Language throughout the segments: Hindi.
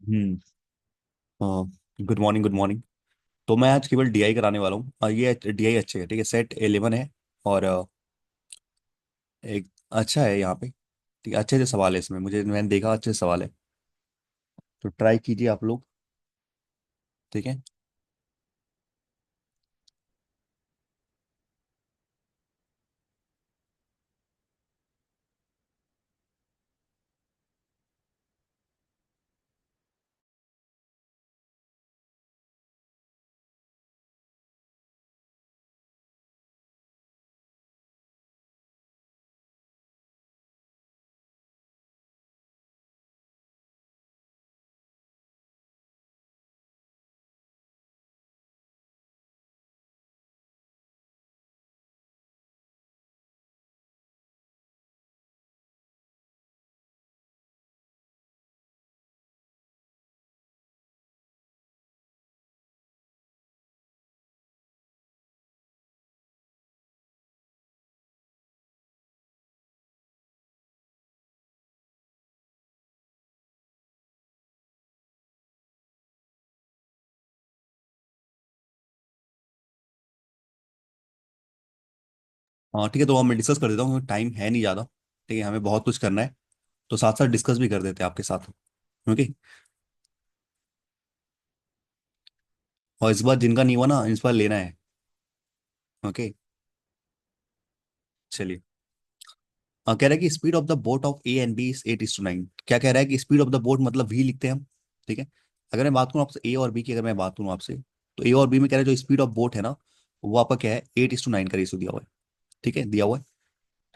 हम्म। Good morning, good morning. तो मैं आज केवल डीआई कराने वाला हूँ। ये डीआई अच्छे है, ठीक है। सेट 11 है। और एक अच्छा है यहाँ पे। ठीक है, अच्छे से सवाल है इसमें, मैंने देखा अच्छे से सवाल है। तो ट्राई कीजिए आप लोग। ठीक है। हाँ ठीक है, तो अब मैं डिस्कस कर देता हूँ, टाइम है नहीं ज़्यादा। ठीक है, हमें बहुत कुछ करना है। तो साथ साथ डिस्कस भी कर देते हैं आपके साथ। ओके। और इस बार जिनका नहीं हुआ ना, इस बार लेना है। ओके। चलिए। कह रहा है कि speed of the boat of A and B is 8:9। क्या कह रहा है कि स्पीड ऑफ द बोट मतलब वी लिखते हैं हम। ठीक है। अगर मैं बात करूँ आपसे ए और बी की, अगर मैं बात करूँ आपसे, तो ए और बी में कह रहा है जो स्पीड ऑफ बोट है ना, वो आपका क्या है, 8:9 का रेशियो दिया हुआ है। ठीक है, दिया हुआ है।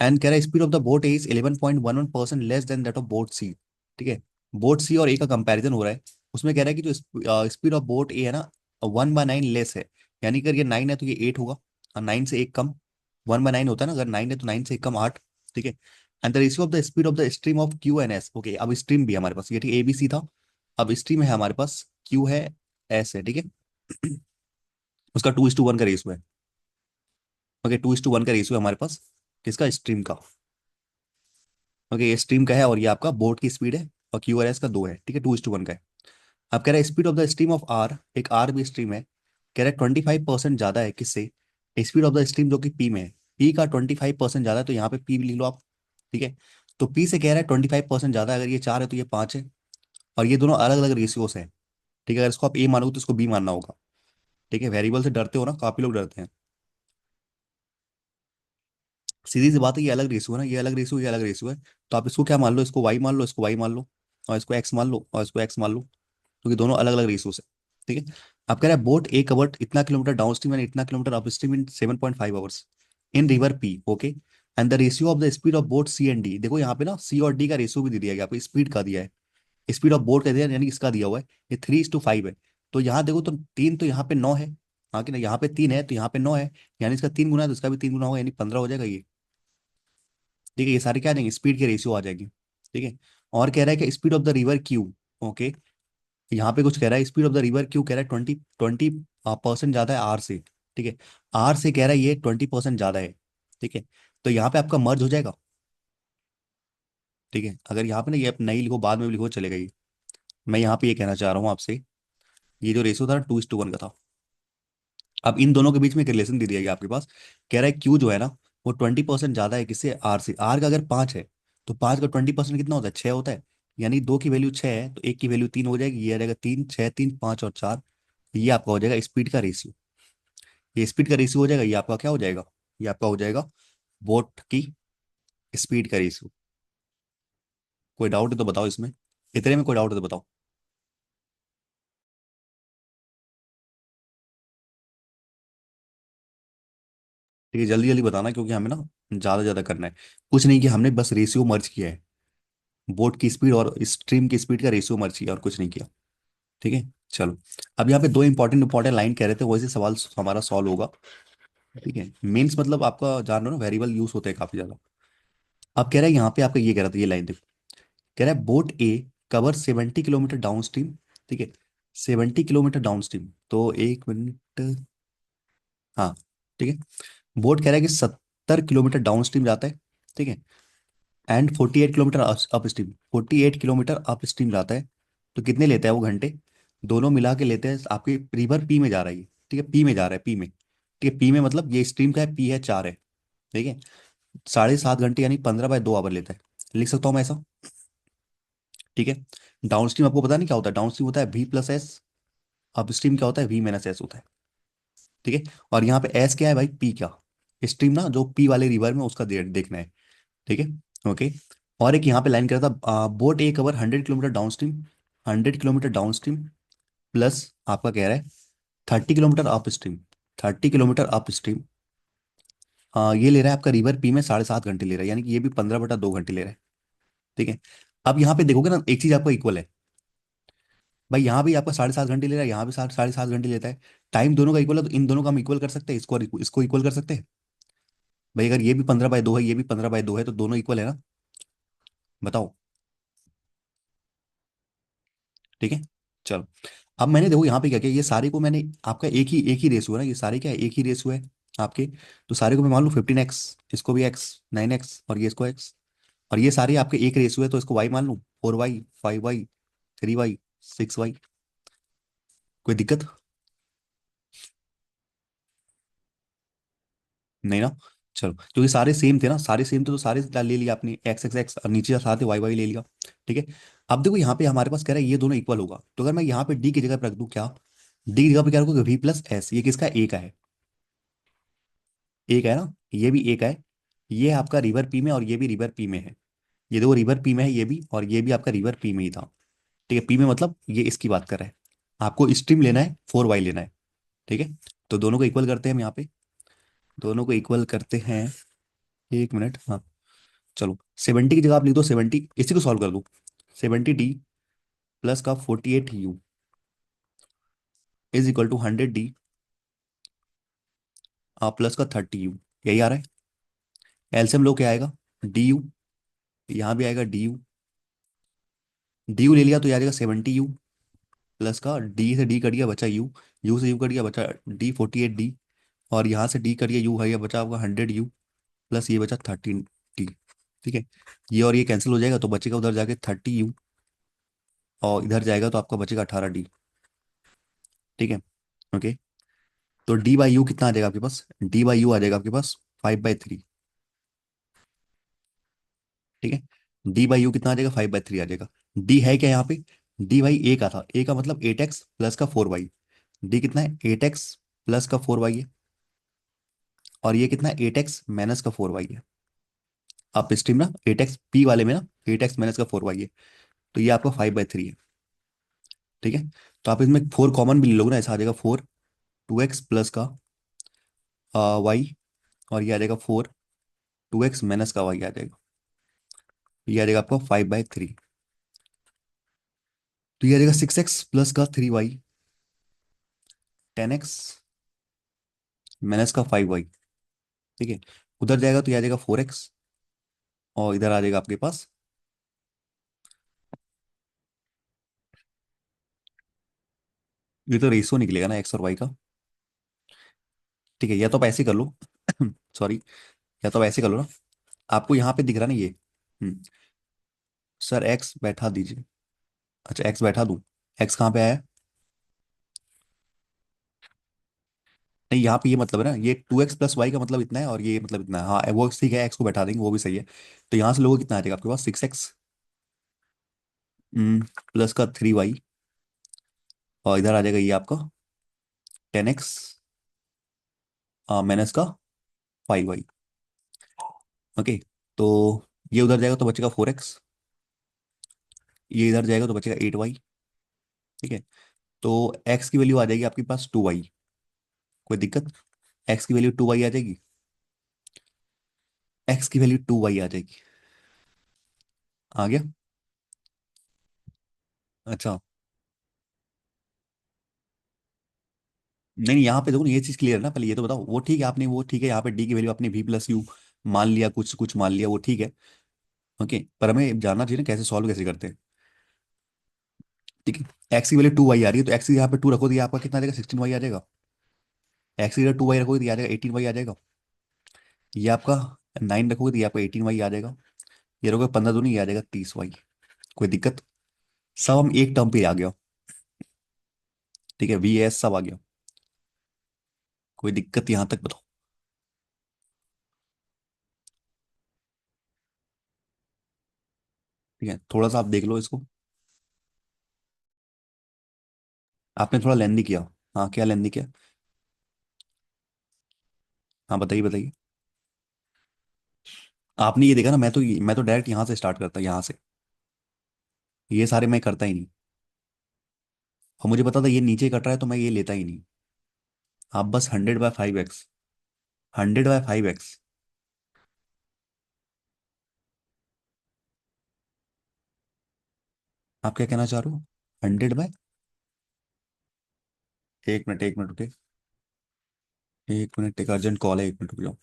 एंड कह रहा है speed of the boat is 11.11% less than that of boat C. ठीक है। बोट सी और ए का कंपैरिजन हो रहा है। उसमें कह रहा है कि जो स्पीड ऑफ बोट ए है ना, 1/9 लेस है। यानी कि अगर ये 9 है तो ये 8 होगा, और 9 से एक कम। 1/9 होता है ना, अगर 9 है तो 9 से एक कम 8। ठीक है। And the ratio of the speed of the stream of Q and S. Okay, अब स्ट्रीम भी है हमारे पास, ये ठीक ए बी सी था। अब स्ट्रीम है हमारे पास, क्यू है, एस है। ठीक है। उसका 2:1 का रेशियो है। ओके, 2:1 का रेशियो है हमारे पास, किसका, स्ट्रीम का। ओके, ये स्ट्रीम का है, और ये आपका बोट की स्पीड है। और क्यू आर एस का 2 है। ठीक है, 2:1 का है। अब कह रहा है speed of the stream of R, एक आर भी स्ट्रीम है। कह रहा है 25% ज्यादा है किससे, स्पीड ऑफ द स्ट्रीम जो कि पी में है। पी का 25% ज्यादा है, तो यहाँ पे पी भी लिख लो आप। ठीक है। तो पी से कह रहा है 25% ज्यादा है, अगर ये 4 है तो ये 5 है। और ये दोनों अलग अलग रेशियोस हैं। ठीक है, अगर इसको आप ए मानोगे तो इसको बी मानना होगा। ठीक है, वेरिएबल से डरते हो ना, काफी लोग डरते हैं। सीधी सी बात है, ये अलग रेशियो है ना, ये अलग रेशियो, ये अलग रेशियो है। तो आप इसको क्या मान लो, इसको वाई मान लो, इसको वाई मान लो, और इसको एक्स मान लो, और इसको एक्स मान लो। क्योंकि दोनों अलग अलग रेशियोस है। ठीक है। अब कह रहा है बोट ए कवर्ड इतना किलोमीटर डाउन स्ट्रीम एंड इतना kilometre upstream in 7.5 hours in river P. Okay. And the ratio of the speed of boat C and D, देखो यहाँ पे ना सी और डी का रेशियो भी दे दिया गया आपको, स्पीड का दिया है। स्पीड ऑफ बोट का दिया है, यानी इसका दिया हुआ है। ये 3:5 है। तो यहाँ देखो तो 3 तो यहाँ पे 9 है। हाँ कि ना, यहाँ पे 3 है तो यहाँ पे 9 है। यानी इसका 3 गुना है तो इसका भी 3 गुना होगा, यानी 15 हो जाएगा ये। ठीक है, ये सारे क्या आ जाएंगे, स्पीड के रेशियो आ जाएंगे। ठीक है। और कह रहा है कि speed of the river Q. Okay. यहाँ पे कुछ कह रहा है speed of the river Q, कह रहा है 20% ज्यादा है आर से। ठीक है। आर से कह रहा है ये 20% ज्यादा है। ठीक है। तो यहाँ पे आपका मर्ज हो जाएगा। ठीक है, अगर यहाँ पे ना ये आप नहीं लिखो, बाद में भी लिखो, चलेगा ये। मैं यहाँ पे ये कहना चाह रहा हूँ आपसे, ये जो रेशियो था ना, 2:1 का था। अब इन दोनों के बीच में एक रिलेशन दे दिया गया आपके पास। कह रहा है क्यू जो है ना, वो 20% ज्यादा है किससे, आर से। आर का अगर 5 है, तो 5 का 20% कितना होता है, 6 होता है। यानी दो की वैल्यू 6 है तो एक की वैल्यू 3 हो जाएगी, ये आ जाएगा 3, 6, 3, 5 और 4। ये आपका हो जाएगा स्पीड का रेशियो। ये स्पीड का रेशियो हो जाएगा, ये आपका क्या हो जाएगा, ये आपका हो जाएगा बोट की स्पीड का रेशियो। कोई डाउट है तो बताओ इसमें, इतने में कोई डाउट है तो बताओ। ठीक है, जल्दी जल्दी बताना, क्योंकि हमें ना ज्यादा ज्यादा करना है। कुछ नहीं कि हमने बस रेशियो मर्ज किया है, बोट की स्पीड और स्ट्रीम की स्पीड का रेशियो मर्ज किया, और कुछ नहीं किया। ठीक है। चलो। अब यहाँ पे दो इंपॉर्टेंट इंपॉर्टेंट लाइन कह रहे थे, वैसे सवाल हमारा सॉल्व होगा। ठीक है, मीन्स मतलब आपका जान रहे हो ना, वेरिएबल यूज होते हैं काफी ज्यादा। अब कह रहा है यहाँ पे आपका ये कह रहा था, ये लाइन देखो। कह रहा है boat A cover 70 kilometre down stream. ठीक है। 70 किलोमीटर डाउन स्ट्रीम, तो 1 मिनट। हाँ। ठीक है। बोट कह रहा है कि 70 किलोमीटर डाउन स्ट्रीम जाता है। ठीक है। And 48 kilometre up stream, 48 kilometre up stream जाता है। तो कितने लेता है वो घंटे? दोनों मिला के लेते हैं, आपके रिवर पी में जा रहा है ये, ठीक है, पी में जा रहा है, पी में, ठीक है, पी में मतलब ये स्ट्रीम का है, पी है 4 है, ठीक है। 7.5 घंटे यानी 15/2 आवर लेता है, लिख सकता हूँ मैं ऐसा, ठीक है। डाउन स्ट्रीम आपको पता नहीं क्या होता है, डाउन स्ट्रीम होता है V plus S, upstream क्या होता है, वी माइनस एस होता है, ठीक है। और यहाँ पे एस क्या है भाई, पी क्या, स्ट्रीम ना जो पी वाले रिवर में उसका देखना है, ठीक है। ओके। और एक यहाँ पे लाइन करा था, boat A cover 100 kilometre downstream, 100 kilometre downstream plus आपका कह रहा है 30 kilometre upstream, 30 kilometre upstream, ये ले रहा है आपका रिवर पी में 7.5 घंटे ले रहा है, यानी कि ये भी 15/2 घंटे ले रहा है, ठीक है। अब यहाँ पे देखोगे ना एक चीज आपका इक्वल है, भाई यहाँ भी आपका 7.5 घंटे ले रहा है, यहाँ भी 7.5 घंटे लेता है, टाइम दोनों का इक्वल है, तो इन दोनों का हम इक्वल कर सकते हैं, इसको और इसको इक्वल कर सकते हैं। भाई अगर ये भी 15/2 है, ये भी 15/2 है, तो दोनों इक्वल है ना, बताओ, ठीक है। चलो, अब मैंने देखो यहाँ पे क्या किया, ये सारे को मैंने, आपका एक ही रेशियो है ना, ये सारे क्या है, एक ही रेशियो है आपके, तो सारे को मैं मान लूँ 15x, इसको भी x, 9x, और ये इसको x, और ये सारे आपके एक रेशियो है, तो इसको y मान लूँ, 4y, 5y, 3y, 6y, कोई दिक्कत नहीं ना। चलो, क्योंकि सारे सेम थे ना, सारे सेम थे, तो सारे ले लिया आपने, एक्स एक्स एक्स, और नीचे साथ वाई वाई ले लिया, ठीक है। अब देखो यहाँ पे हमारे पास कह रहा है ये दोनों इक्वल होगा, तो अगर मैं यहाँ पे डी की जगह पे रख दूँ क्या, डी की जगह पे क्या रखूँ, वी प्लस एस, ये किसका ए का है, ए का है ना, ये भी ए का है, ये आपका रिवर पी में, और ये भी रिवर पी में है, ये देखो रिवर पी में है ये भी, और ये भी आपका रिवर पी में ही था, ठीक है, पी में मतलब ये इसकी बात कर रहा है, आपको स्ट्रीम लेना है, 4y लेना है, ठीक है। तो दोनों को इक्वल करते हैं हम यहाँ पे, दोनों को इक्वल करते हैं, 1 मिनट, हाँ। चलो, 70 की जगह आप लिख दो 70, इसी को सॉल्व कर दो, 70d प्लस का 48u is equal to 100d plus का 30u, यही आ रहा है। एलसीएम लो, क्या आएगा, डी यू, यहाँ भी आएगा डी यू ले लिया तो ये आ जाएगा 70u प्लस का डी से डी कट गया बचा यू, यू से यू कट गया बचा डी 48d, और यहाँ से डी कट गया यू है, ये बचा आपका 100u प्लस ये बचा 13d, ठीक है। ये और ये कैंसिल हो जाएगा, तो बचेगा उधर जाके 30u, और इधर जाएगा तो आपका बचेगा 18d, ठीक है। ओके। तो डी बाई यू कितना आ जाएगा आपके पास, डी बाई यू आ जाएगा आपके पास 5/3, ठीक है। डी बाई यू कितना आ जाएगा, 5/3 आ जाएगा। डी है क्या यहाँ पे, डी भाई ए का था, ए का मतलब 8x प्लस का 4y, डी कितना है 8x प्लस का 4y है, और ये कितना है 8x माइनस का 4y है, आप स्ट्रीम ना 8x पी वाले में ना 8x माइनस का 4y है, तो ये आपका 5/3 है, ठीक है। तो आप इसमें 4 कॉमन भी ले लोगे ना, ऐसा आ जाएगा 4 2x प्लस का वाई, और ये आ जाएगा 4 2x माइनस का वाई आ जाएगा, ये आ जाएगा आपका 5/3, तो ये आ जाएगा 6x प्लस का 3y, 10x माइनस का 5y, ठीक है। उधर जाएगा तो ये आ जाएगा 4x, और इधर आ जाएगा आपके पास, ये तो रेशियो निकलेगा ना एक्स और वाई का, ठीक है। या तो आप ऐसे कर लो सॉरी, या तो आप ऐसे कर लो ना, आपको यहाँ पे दिख रहा है ना ये, सर एक्स बैठा दीजिए, अच्छा एक्स बैठा दूं, एक्स कहाँ पे आया है? नहीं, यहाँ पे ये मतलब है ना, ये 2x प्लस वाई का मतलब इतना है, और ये मतलब इतना है, हाँ वो ठीक है, एक्स को बैठा देंगे, वो भी सही है। तो यहाँ से लोगों कितना आ जाएगा आपके पास, 6x प्लस का 3y, और इधर आ जाएगा ये आपका 10x माइनस का 5y, ओके। तो ये उधर जाएगा तो बचेगा 4x, ये इधर जाएगा तो बचेगा 8y, ठीक है। तो x की वैल्यू आ जाएगी आपके पास 2y, कोई दिक्कत, x की वैल्यू 2y आ जाएगी, x की वैल्यू 2y आ जाएगी, आ गया। अच्छा, नहीं नहीं, यहाँ पे देखो ना, ये चीज क्लियर है ना, पहले ये तो बताओ, वो ठीक है आपने, वो ठीक है, यहाँ पे डी की वैल्यू आपने वी प्लस यू मान लिया, कुछ कुछ मान लिया, वो ठीक है, ओके। पर हमें जानना चाहिए ना कैसे सॉल्व कैसे करते हैं, ठीक है। एक्स की वैल्यू 2y आ रही है, तो एक्स यहाँ पे 2 रखो तो ये आपका कितना आ जाएगा, 16y आ जाएगा, एक्स की जगह 2y रखोगे तो ये आ जाएगा 18y आ जाएगा, ये आपका 9 रखोगे तो ये आपका 18y आ जाएगा, ये रखोगे 15 दूनी ये आ जाएगा 30y, कोई दिक्कत, सब हम एक टर्म पे आ गया। ठीक है, वी एस सब आ गया। कोई दिक्कत यहां तक बताओ। ठीक है, थोड़ा सा आप देख लो इसको। आपने थोड़ा लेंदी किया। हाँ, क्या लेंदी किया? हाँ, बताइए बताइए। आपने ये देखा ना, मैं तो डायरेक्ट यहाँ से स्टार्ट करता, यहाँ से। ये सारे मैं करता ही नहीं। और मुझे पता था ये नीचे कट रहा है, तो मैं ये लेता ही नहीं। आप बस 100/5x। 100/5x। आप क्या कहना चाह रहे हो? 100 बाय। एक मिनट, एक मिनट रुके। एक मिनट, एक अर्जेंट कॉल है, एक मिनट रुक जाओ।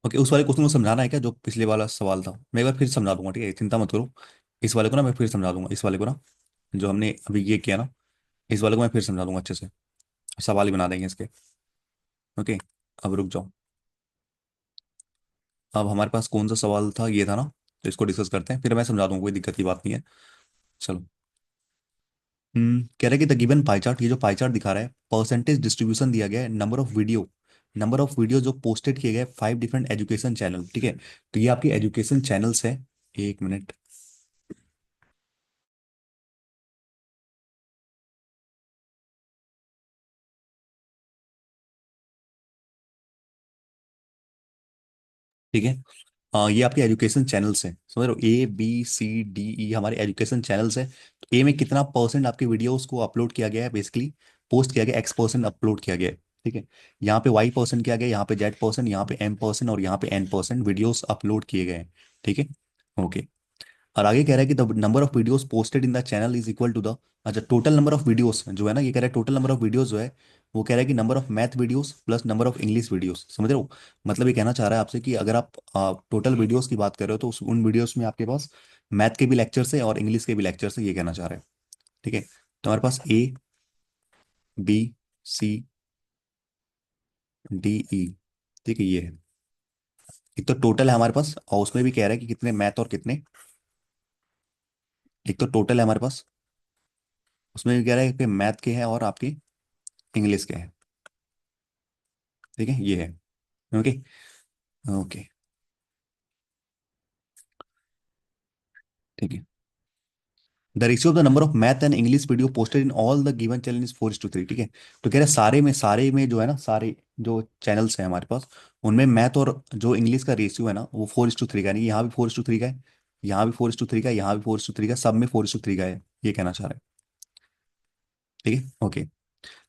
ओके, उस वाले क्वेश्चन को समझाना है क्या, जो पिछले वाला सवाल था? मैं एक बार फिर समझा दूंगा, ठीक है, चिंता मत करो। इस वाले को ना मैं फिर समझा दूंगा, इस वाले को ना, जो हमने अभी ये किया ना, इस वाले को मैं फिर समझा दूंगा अच्छे से। सवाल ही बना देंगे इसके। ओके, अब रुक जाओ। अब हमारे पास कौन सा सवाल था, ये था ना। तो इसको डिस्कस करते हैं, फिर मैं समझा दूंगा, कोई दिक्कत की बात नहीं है। चलो। कह रहा है कि द गिवन पाई चार्ट, ये जो पाई चार्ट दिखा रहा है, परसेंटेज डिस्ट्रीब्यूशन दिया गया है, नंबर ऑफ वीडियो जो पोस्टेड किए गए 5 डिफरेंट एजुकेशन चैनल, ठीक है। तो ये आपकी एजुकेशन चैनल्स है। एक मिनट। ठीक है। ये आपके एजुकेशन चैनल्स हैं, समझ रहे हो? A B C D E हमारे एजुकेशन चैनल्स हैं। तो ए में कितना परसेंट आपके वीडियोस को अपलोड किया गया है, बेसिकली पोस्ट किया गया, X% अपलोड किया गया है। ठीक है। यहाँ पे Y% किया गया, यहाँ पे Z%, यहाँ पे M% और यहाँ पे N% वीडियोस अपलोड किए गए हैं। ठीक है। ओके। और आगे कह रहा है कि the number of videos posted in the channel is equal to the, अच्छा, टोटल नंबर ऑफ वीडियोस जो है ना, ये कह रहा है टोटल नंबर ऑफ वीडियोस जो है, वो कह रहा है कि number of math videos plus number of English videos, समझ रहे हो? मतलब ये कहना चाह रहा है आपसे कि अगर आप टोटल वीडियोस की बात कर रहे हो, तो उन वीडियोस में आपके पास मैथ के भी लेक्चर्स है और इंग्लिश के भी लेक्चर्स है, ये कहना चाह रहा है। ठीक है। तो हमारे पास A B C D E, ठीक है, ये है। एक तो टोटल है हमारे पास, और उसमें भी कह रहा है कि कितने मैथ और कितने, एक तो टोटल है हमारे पास, उसमें भी कह रहा है कि मैथ के हैं और आपके इंग्लिश के हैं। ठीक है, ये है। ओके। ओके। ठीक है। The ratio of the number of math and English video posted in all the given channel is 4:3, ठीक है। तो कह रहे हैं सारे में जो है ना, सारे जो चैनल्स हैं हमारे पास, उनमें मैथ और जो इंग्लिश का रेशियो है ना, वो 4:3 का है। नहीं, यहाँ भी 4:3 का है, यहाँ भी 4:3 का है, यहाँ भी 4:3 का है, सब में 4:3 का है, ये कहना चाह रहा है। ठीक है। ओके।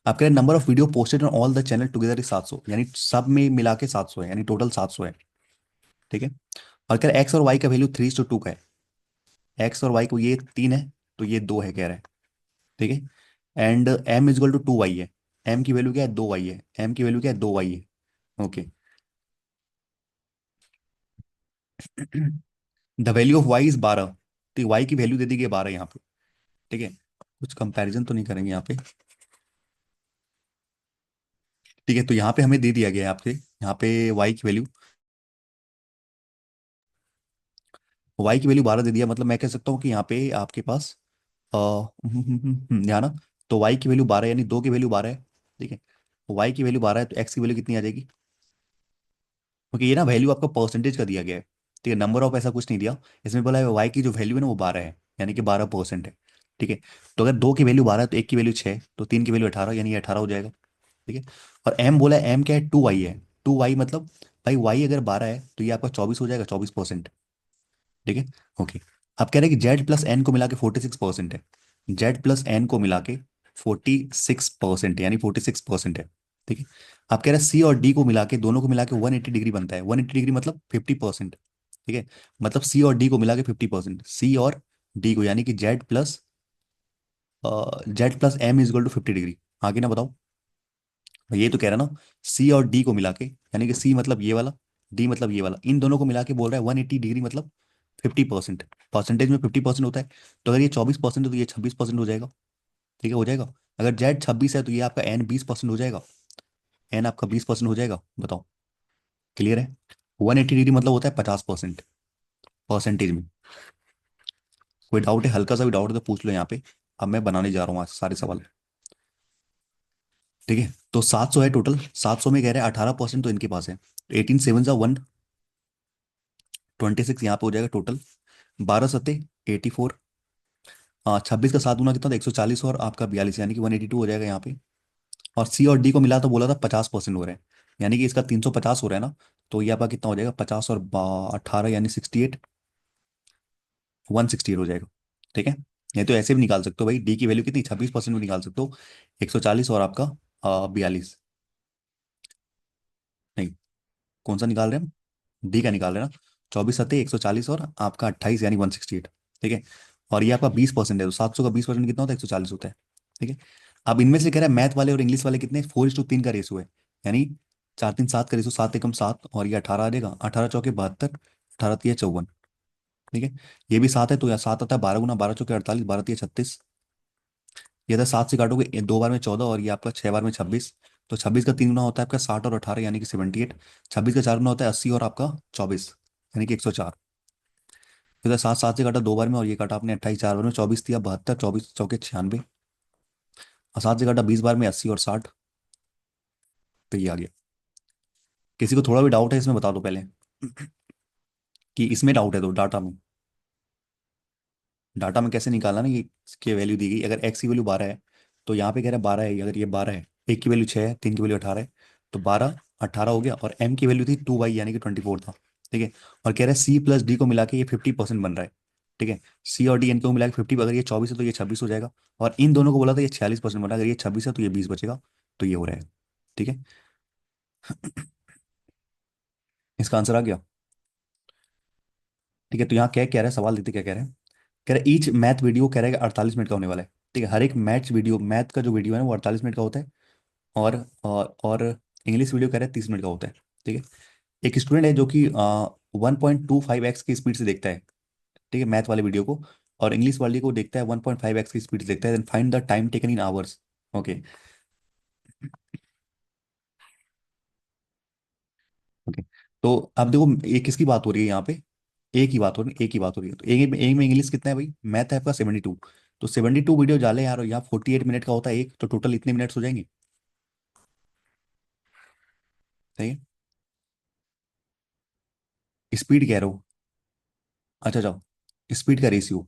आप कह रहे हैं number of video posted on all the channel together is 700, यानी सब में मिला के 700 है, यानी टोटल 700 है। ठीक है। और कह रहे एक्स और वाई का वैल्यू 3:2 का है। एक्स और वाई को ये 3 है, तो ये 2 है, कह रहे हैं। ठीक है। And M equal to 2y है। एम की वैल्यू क्या है, 2y है। एम की वैल्यू क्या है, 2y है। Okay. The value of Y is 12। तो वाई की वैल्यू दे दी गई 12 यहाँ पे। ठीक है। कुछ कंपैरिजन तो नहीं करेंगे यहाँ पे। ठीक है, तो यहाँ पे हमें दे दिया गया है आपसे, यहाँ पे वाई की वैल्यू, वाई की वैल्यू 12 दे दिया, मतलब मैं कह सकता हूँ कि यहाँ पे आपके पास यहाँ ना, तो वाई की वैल्यू 12 यानी 2 की वैल्यू 12 है। ठीक है। वाई की वैल्यू 12 है तो एक्स की वैल्यू कितनी आ जाएगी, क्योंकि ये ना वैल्यू आपका परसेंटेज का दिया गया है। ठीक है, नंबर ऑफ ऐसा कुछ नहीं दिया। इसमें बोला है वाई की जो वैल्यू है ना वो 12 है, यानी कि 12% है। ठीक है। तो अगर 2 की वैल्यू 12 है तो एक की वैल्यू 6, तो 3 की वैल्यू 18, यानी ये 18 हो जाएगा। ठीक है। और एम बोला है, एम क्या है, 2y है। 2y मतलब भाई वाई अगर 12 है तो ये आपका 24 हो जाएगा, 24%। ठीक है। ओके। अब कह रहे हैं कि जेड प्लस एन को मिला के 46% है। जेड प्लस एन को मिला के 46%, यानी 46% है। ठीक है। आप कह रहे हैं सी और डी को मिला के, दोनों को मिला के 180 डिग्री बनता है। 180 डिग्री मतलब 50%। ठीक है। मतलब सी और डी को मिला के 50%, सी और डी को, यानी कि Z plus M is equal to 50 degree. आगे ना बताओ। ये तो कह रहा ना, सी और डी को मिला के, यानी कि सी मतलब ये वाला, डी मतलब ये वाला, इन दोनों को मिला के बोल रहा है 180 डिग्री मतलब 50%। परसेंटेज में 50% होता है। तो अगर ये 24% है तो ये 26% हो जाएगा। ठीक है, हो जाएगा। अगर जेड 26 है तो ये आपका एन 20% हो जाएगा। एन आपका 20% हो जाएगा, बताओ। क्लियर है। 180 डिग्री मतलब होता है 50%, परसेंटेज में। कोई डाउट है, हल्का सा भी डाउट है तो पूछ लो यहाँ पे। अब मैं बनाने जा रहा हूँ आज सारे सवाल। ठीक है, तो 700 है टोटल। 700 में कह रहे हैं 18% तो इनके पास है। 18 7 126 यहाँ पे हो जाएगा टोटल। 12 सत्ते 84। हाँ, 26 का 7 गुना कितना था, 140, और आपका 42, यानी कि 182 हो जाएगा यहाँ पे। और सी और डी को मिला तो बोला था 50% हो रहा है, यानी कि इसका 350 हो रहा है ना। तो ये आपका कितना हो जाएगा, 50 और 18 यानी 68, 168 हो जाएगा। ठीक है। ये तो ऐसे भी निकाल सकते हो भाई, डी की वैल्यू कितनी, 26% भी निकाल सकते हो। 140 और आपका 42। नहीं, कौन सा निकाल रहे हैं हम, डी का निकाल रहे हैं ना। 24 सत्ते 140 और आपका 28 यानी 168। ठीक है। और ये आपका 20% है, तो 700 का 20% कितना होता है, 140 होता है। ठीक है। अब इनमें से कह रहा है मैथ वाले और इंग्लिश वाले कितने, 4:3 का रेशो है। यानी 4 3 7 का रेशो, 7 एकम 7, और ये 18 आ जाएगा, 18 चौके 72, 18 तिया 54। ठीक है। ये भी 7 है तो यहाँ 7 आता है, 12 गुना 12 चौके 48, 12 तिया 36। ये था 7 से काटोगे, ये 2 बार में 14, और ये आपका 6 बार में 26। तो 26 का 3 गुना होता है आपका 60 और 18, यानी कि 78। 26 का 4 गुना होता है 80 और आपका 24, यानी कि 104। फिर 7 7 से काटा 2 बार में, और ये काटा आपने 28 4 बार में, 24 तिया 72, 24 चौके 96। और 7 से काटा 20 बार में, 80 और 60। तो ये आ गया। किसी को थोड़ा भी डाउट है इसमें बता दो पहले, कि इसमें डाउट है तो डाटा में। डाटा में कैसे निकालना ना, ये इसकी वैल्यू दी गई, अगर एक्स की वैल्यू 12 है तो यहाँ पे कह रहा है 12 है, अगर ये 12 है, एक की वैल्यू 6 है, 3 की वैल्यू 18 है, तो 12 18 हो गया। और एम की वैल्यू थी 2y यानी कि 24 था। ठीक है। और कह रहा है सी प्लस डी को मिला के ये 50% बन रहा है। ठीक है। सी और डी इनको मिला के 50, अगर ये 24 है तो ये 26 हो जाएगा। और इन दोनों को बोला था ये 46% बन रहा है, अगर ये 26 है तो ये 20 बचेगा। तो ये हो रहा है। ठीक है। इसका आंसर आ गया। ठीक है, तो यहाँ क्या कह रहा है, सवाल देखते क्या कह रहे हैं। कह रहे ईच मैथ वीडियो कह रहा है कि 48 मिनट का होने वाला है। ठीक है, हर एक मैथ वीडियो, मैथ का जो वीडियो है ना वो 48 मिनट का होता है। और इंग्लिश वीडियो कह रहे हैं 30 मिनट का होता है। ठीक है। एक स्टूडेंट है जो कि 1.25x की स्पीड से देखता है, ठीक है, मैथ वाले वीडियो को। और इंग्लिश वाले को देखता है 1.5x की स्पीड से देखता है, then find the time taken in hours. Okay. Okay. तो अब देखो ये किसकी बात हो रही है यहाँ पे, एक ही बात हो रही है, एक ही बात हो रही है। तो एक में इंग्लिश कितना है भाई, मैथ है आपका 72। तो 72 वीडियो डाले यार, और यहाँ 48 मिनट का होता है एक, तो टोटल इतने मिनट्स हो जाएंगे। सही है। स्पीड कह रहा हूँ। अच्छा जाओ, स्पीड का रेशियो,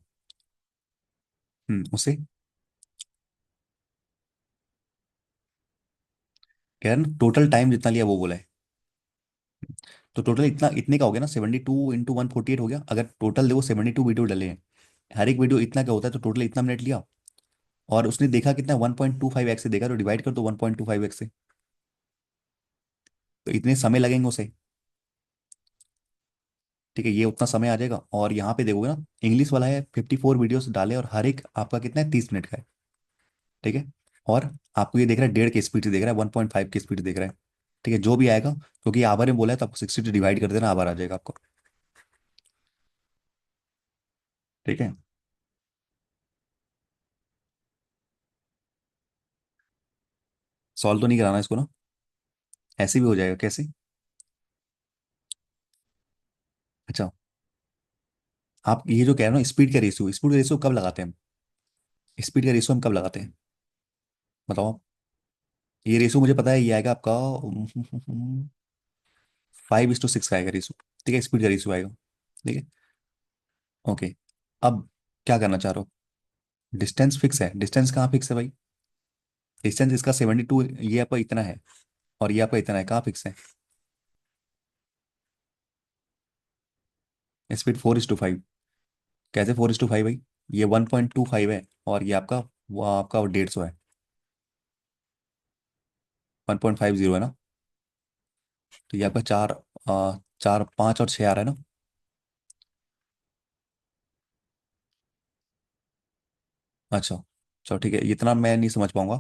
उससे कह रहा ना टोटल टाइम जितना लिया वो बोला है। तो टोटल इतना, इतने का हो गया ना, 72 × 148 हो गया। अगर टोटल देखो 72 वीडियो डले हैं, हर एक वीडियो इतना का होता है, तो टोटल इतना मिनट लिया। और उसने देखा कितना, 1.25x से देखा, तो डिवाइड कर दो 1.25x से, तो इतने समय लगेंगे उसे। ठीक है, ये उतना समय आ जाएगा। और यहाँ पे देखोगे ना, इंग्लिश वाला है 54 वीडियोस डाले, और हर एक आपका कितना है, 30 मिनट का है। ठीक है। और आपको ये देख रहा है 1.5 की स्पीड से देख रहा है, 1.5 की स्पीड देख रहा है। ठीक है, जो भी आएगा, क्योंकि आवर में बोला है तो आपको 60 से डिवाइड कर देना, आवर आ जाएगा आपको। ठीक है। सॉल्व तो नहीं कराना इसको ना, ऐसे भी हो जाएगा कैसे? अच्छा, आप ये जो कह रहे हो ना स्पीड का रेशियो, स्पीड का रेशियो कब लगाते हैं हम? स्पीड का रेशियो हम कब लगाते हैं, बताओ आप। ये रेशियो मुझे पता है, ये आएगा आपका 5:6 का आएगा रेशियो। ठीक है, स्पीड का रेशियो आएगा। ठीक है। ओके। अब क्या करना चाह रहे हो? डिस्टेंस फिक्स है, डिस्टेंस कहाँ फिक्स है भाई? डिस्टेंस इसका 72, ये आपका इतना है, और ये आपका इतना है, कहाँ फिक्स है? स्पीड 4:5। कैसे 4:5 भाई? ये 1.25 है, और ये आपका, वो आपका 150 है। 1.50 है ना? तो ये आपका चार, 4, 5 और 6 आ रहा है ना? अच्छा, चलो ठीक है, इतना मैं नहीं समझ पाऊंगा।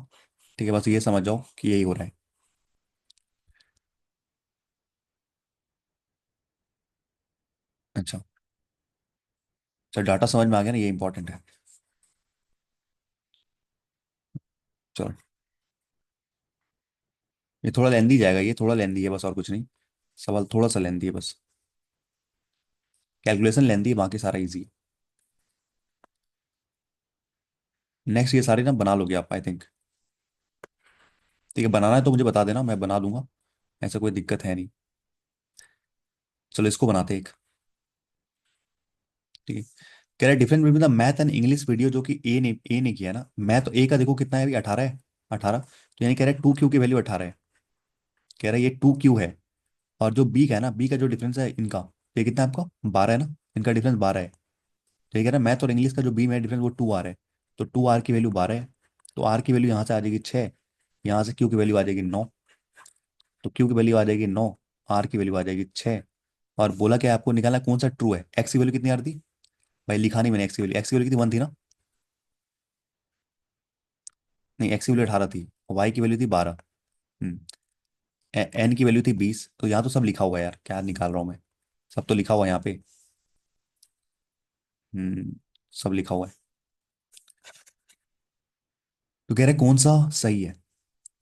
ठीक है, बस ये समझ जाओ कि यही हो रहा है। अच्छा, चल डाटा समझ में आ गया ना, ये इंपॉर्टेंट है। चलो, ये थोड़ा लेंदी जाएगा, ये थोड़ा लेंदी है बस, और कुछ नहीं। सवाल थोड़ा सा लेंदी है बस। कैलकुलेशन लेंदी है, बाकी सारा इजी है। नेक्स्ट ये सारे ना बना लोगे आप, आई थिंक। ठीक है, बनाना है तो मुझे बता देना, मैं बना दूंगा। ऐसा कोई दिक्कत है नहीं। चलो इसको बनाते हैं एक। ठीक है। कह रहा है difference between the math and English video, जो कि ए ने किया ना। मैथ, तो ए का देखो कितना है अभी, 18 है। 18, तो यानी कह रहा है 2Q की वैल्यू 18 है। कह रहा है ये 2Q है। और जो बी का है ना, बी का जो डिफरेंस है इनका, ये कितना है आपका, 12 है ना? इनका डिफरेंस 12 है। तो ये कह रहा है मैथ और इंग्लिश का जो बी में डिफरेंस वो 2R है। तो 2R की वैल्यू 12 है। तो आर की वैल्यू यहाँ से आ जाएगी 6। यहाँ से क्यू की वैल्यू आ जाएगी 9। तो क्यू की वैल्यू आ जाएगी 9, आर की वैल्यू आ जाएगी 6। और बोला क्या है, आपको निकालना है कौन सा ट्रू है। एक्स की वैल्यू कितनी आ रही थी भाई, लिखा नहीं मैंने एक्स की वैल्यू। एक्स की वैल्यू कितनी, 1 थी ना? नहीं, एक्स की वैल्यू 18 थी, वाई की वैल्यू थी 12। हम्म। एन की वैल्यू थी 20। तो यहाँ तो सब लिखा हुआ है यार, क्या निकाल रहा हूँ मैं। सब तो लिखा हुआ है यहाँ पे। हम्म। सब लिखा हुआ है। तो कह रहे कौन सा सही है,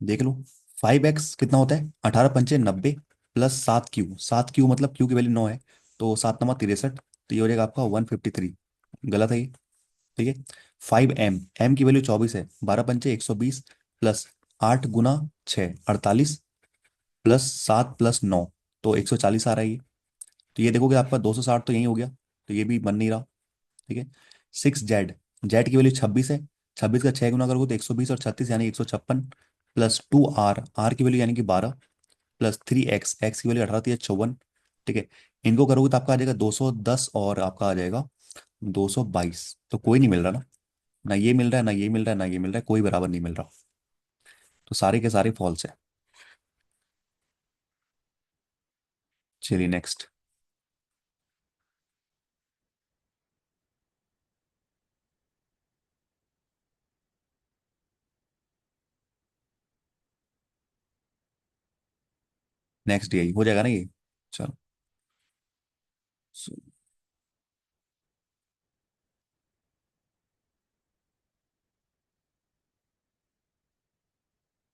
देख लो। 5x कितना होता है, 18×5 = 90, प्लस 7Q। 7Q मतलब Q की वैल्यू 9 है। तो 7×9 = 63, तो ये हो जाएगा आपका 153। गलत है ये। ठीक है। 5M, M की वैल्यू 24 है, 12×5 = 120, प्लस 8×6 = 48, प्लस 7 + 9, तो 140 आ रहा है ये। तो ये देखोगे आपका 260 तो यही हो गया, तो ये भी बन नहीं रहा। ठीक है। 6Z, जेड की वैल्यू 26 है। 26 का 6 गुना करोगे तो 120, और 36 यानी 156, प्लस 2R, आर की वैल्यू यानी कि 12, प्लस 3X, एक्स की वैल्यू 18 थी, 54। ठीक है। इनको करोगे तो आपका आ जाएगा 210, और आपका आ जाएगा 222। तो कोई नहीं मिल रहा ना, ना ये मिल रहा है, ना ये मिल रहा है, ना ये मिल रहा है, कोई बराबर नहीं मिल रहा। तो सारे के सारे फॉल्स है। चलिए नेक्स्ट। नेक्स्ट यही हो जाएगा ना ये। चलो।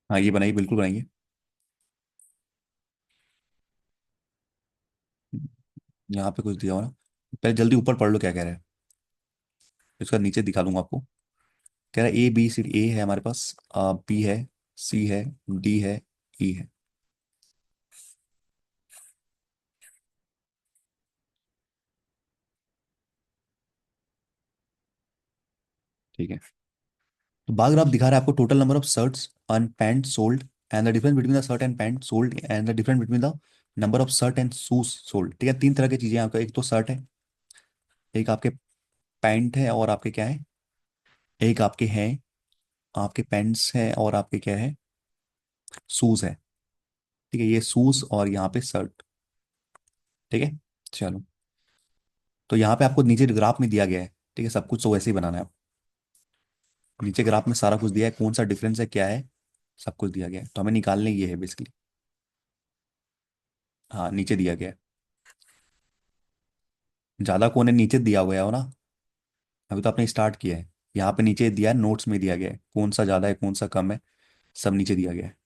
हाँ, ये बनाइए, बिल्कुल बनाइए। यहाँ पे कुछ दिया हो ना, पहले जल्दी ऊपर पढ़ लो क्या कह रहा है, इसका नीचे दिखा दूंगा आपको। कह रहा है ABCD, ए है हमारे पास, बी है, सी है, डी है, ई है। ठीक है। तो बार ग्राफ दिखा रहा है आपको total number of shirts and pant sold, and the difference between the shirt and pant sold, and the difference between the number of shirt and shoes sold. ठीक है, तीन तरह की चीजें हैं आपका, एक तो शर्ट है, एक आपके पैंट है, और आपके क्या है, एक आपके हैं, आपके पैंट्स है, और आपके क्या है, शूज है। ठीक है, ये शूज और यहाँ पे शर्ट। ठीक है। चलो, तो यहाँ पे आपको नीचे ग्राफ में दिया गया है। ठीक है, सब कुछ तो वैसे ही बनाना है। नीचे ग्राफ में सारा कुछ दिया है, कौन सा डिफरेंस है क्या है, सब कुछ दिया गया है, तो हमें निकालने ये है बेसिकली। हाँ नीचे दिया गया है। ज्यादा कोने नीचे दिया हुआ है हो ना, अभी तो आपने स्टार्ट किया है। यहाँ पे नीचे दिया है, नोट्स में दिया गया है कौन सा ज्यादा है कौन सा कम है, सब नीचे दिया गया है।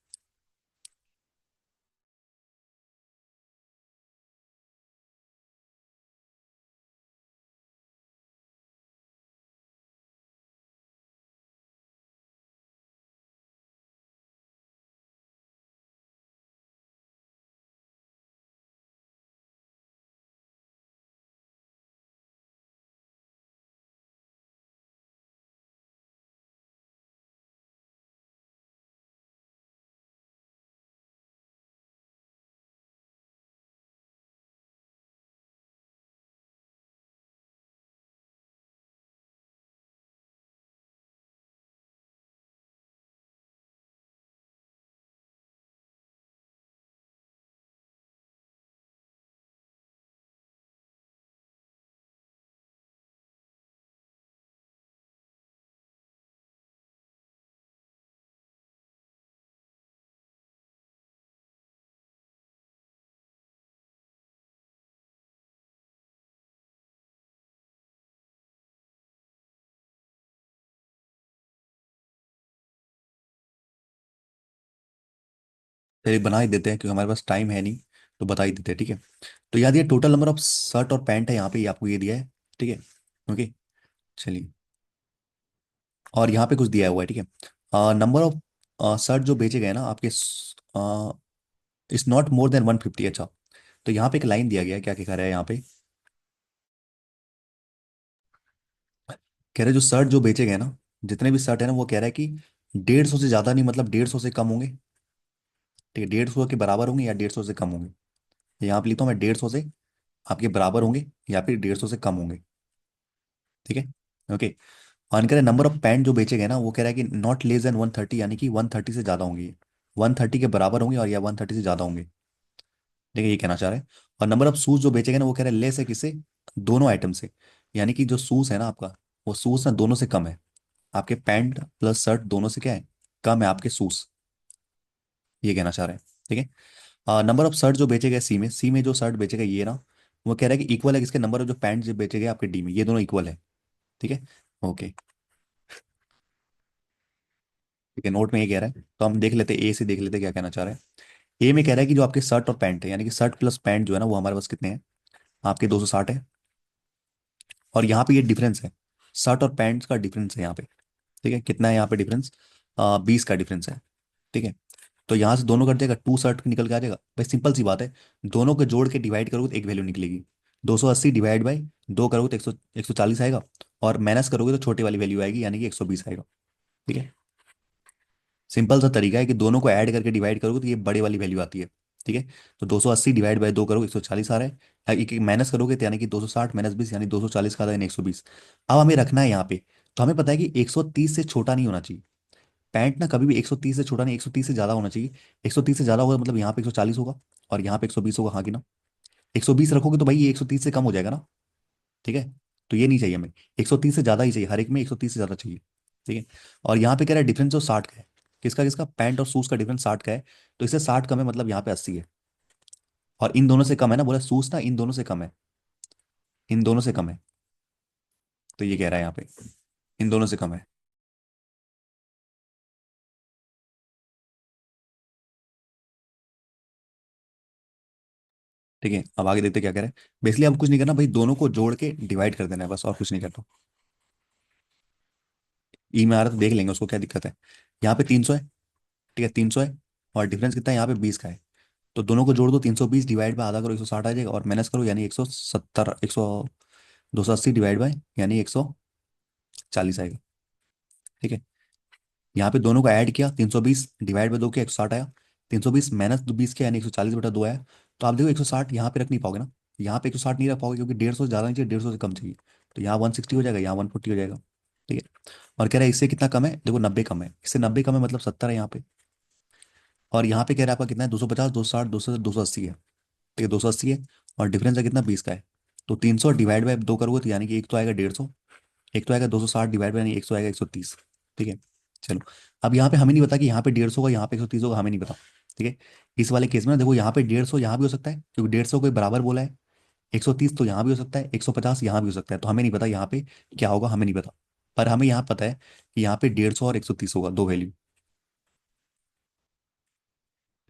चलिए बना ही देते हैं क्योंकि हमारे पास टाइम है नहीं, तो बता ही देते हैं ठीक है। तो याद ये टोटल नंबर ऑफ शर्ट और पैंट है यहाँ पे, ये आपको ये दिया है ठीक है। ओके चलिए, और यहाँ पे कुछ दिया हुआ है ठीक है। नंबर ऑफ शर्ट जो बेचे गए ना आपके, इज नॉट मोर देन 150। अच्छा, तो यहाँ पे एक लाइन दिया गया है, क्या कह रहा है यहाँ पे, कह रहे जो शर्ट जो बेचे गए ना, जितने भी शर्ट है ना, वो कह रहा है कि 150 से ज्यादा नहीं, मतलब 150 से कम होंगे। ठीक है, 150 के बराबर होंगे या 150 से कम होंगे। यहाँ पे लिखता हूँ मैं, 150 से आपके बराबर होंगे या फिर 150 से कम होंगे। ठीक है। ओके। और कह रहे नंबर ऑफ पैंट जो बेचे गए ना, वो कह रहा है कि नॉट लेस देन 130, यानी कि 130 से ज्यादा होंगे, 130 के बराबर होंगे और या 130 से ज्यादा होंगे। ठीक है, ये कहना चाह रहे हैं। और नंबर ऑफ शूज जो बेचे गए ना, वो कह रहे हैं लेस है किससे, दोनों आइटम से। यानी कि जो शूज है ना आपका, वो शूज ना दोनों से कम है। आपके पैंट प्लस शर्ट दोनों से क्या है, कम है आपके शूज, ये कहना चाह रहे हैं। ठीक है। नंबर ऑफ शर्ट जो बेचे गए सी में, सी में जो शर्ट बेचे गए ये ना, वो कह रहा है कि इक्वल है किसके, नंबर ऑफ जो पैंट जो बेचे गए आपके डी में, ये दोनों इक्वल है। ठीक है। ओके। ठीक है, नोट में ये कह रहा है, तो हम देख लेते हैं ए से, देख लेते हैं क्या कहना चाह रहे हैं। ए में कह रहा है कि जो आपके शर्ट और पैंट है, यानी कि शर्ट प्लस पैंट जो है ना, वो हमारे पास कितने हैं, आपके 260 है। और यहाँ पे ये डिफरेंस है, शर्ट और पैंट का डिफरेंस है यहाँ पे। ठीक है, कितना है यहाँ पे डिफरेंस, 20 का डिफरेंस है। ठीक है। तो यहाँ से दोनों कट जाएगा, टू शर्ट निकल के आ जाएगा भाई, सिंपल सी बात है। दोनों को जोड़ के डिवाइड करोगे तो एक वैल्यू निकलेगी, 280 डिवाइड बाई 2 करोगे तो 140 आएगा, और माइनस करोगे तो छोटी वाली वैल्यू आएगी, यानी कि 120 आएगा। ठीक है, सिंपल सा तरीका है कि दोनों को ऐड करके डिवाइड करोगे तो ये बड़े वाली वैल्यू आती है। ठीक है। तो 280 डिवाइड बाई 2 करोगे 140 आ रहा है, एक एक माइनस करोगे तो यानी कि 260 माइनस 20 यानी 240 का आता है, 120। अब हमें रखना है यहाँ पे, तो हमें पता है कि 130 से छोटा नहीं होना चाहिए। पैंट ना कभी भी 130 से छोटा नहीं, 130 से ज्यादा होना चाहिए। 130 से ज्यादा होगा मतलब यहाँ पे 140 होगा, और यहाँ पे 120 होगा, हाँ कि ना। 120 रखोगे तो भाई ये 130 से कम हो जाएगा ना। ठीक है, तो ये नहीं चाहिए हमें, 130 से ज्यादा ही चाहिए, हर एक में 130 से ज्यादा चाहिए। ठीक है। और यहाँ पे कह रहा है डिफरेंस जो 60 का है, किसका किसका, पैंट और शूज का डिफरेंस 60 का है, तो इससे 60 कम है, मतलब यहाँ पे 80 है। और इन दोनों से कम है ना, बोला शूज ना इन दोनों से कम है, इन दोनों से कम है, तो ये कह रहा है यहाँ पे इन दोनों से कम है। ठीक है, अब आगे देखते हैं क्या कह रहे हैं। बेसिकली अब कुछ नहीं करना भाई, दोनों को जोड़ के डिवाइड कर देना है बस, और कुछ नहीं करना। ई में आ रहा है तो देख लेंगे, उसको क्या दिक्कत है। यहाँ पे 300 है। ठीक है, 300 है, और डिफरेंस कितना है यहाँ पे 20 का है। तो दोनों को जोड़ दो, 320 डिवाइड बाय आधा करो 160 आ जाएगा, और माइनस करो यानी 170, 280 डिवाइड बाय यानी 140 आएगा। ठीक है। यहाँ पे दोनों को ऐड किया, 320 डिवाइड बाय 2 किया 160 आया, 320 माइनस 20 किया यानी 140/2 आया। तो आप देखो 160 यहाँ पे रख नहीं पाओगे ना, यहाँ पे 160 नहीं रख पाओगे क्योंकि 150 से ज्यादा नहीं चाहिए, 150 से कम चाहिए। तो यहाँ 160 हो जाएगा, यहाँ 140 हो जाएगा। ठीक है। और कह रहा है इससे कितना कम है, देखो 90 कम है, इससे 90 कम है मतलब 70 है यहाँ पे। और यहाँ पे कह रहा है आपका कितना है, 250, 260, 280 है। ठीक है, 280 है, और डिफरेंस है कितना, 20 का है। तो 300 डिवाइड बाय 2 करोगे तो यानी कि एक तो आएगा 150, एक तो आएगा 260 डिवाइड बाय, यानी 100 आएगा 130। ठीक है। चलो, अब यहाँ पे हमें नहीं पता कि यहाँ पे 150 होगा, यहाँ पे 130 होगा, हमें नहीं पता। ठीक है। इस वाले केस में ना देखो, यहाँ पे 150 यहाँ भी हो सकता है क्योंकि 150 कोई बराबर बोला है। 130 तो यहाँ भी हो सकता है, 150 यहाँ भी हो सकता है, तो हमें नहीं पता यहाँ पे क्या होगा, हमें नहीं पता। पर हमें यहाँ पता है कि यहाँ पे 150 और 130 होगा, दो वैल्यू।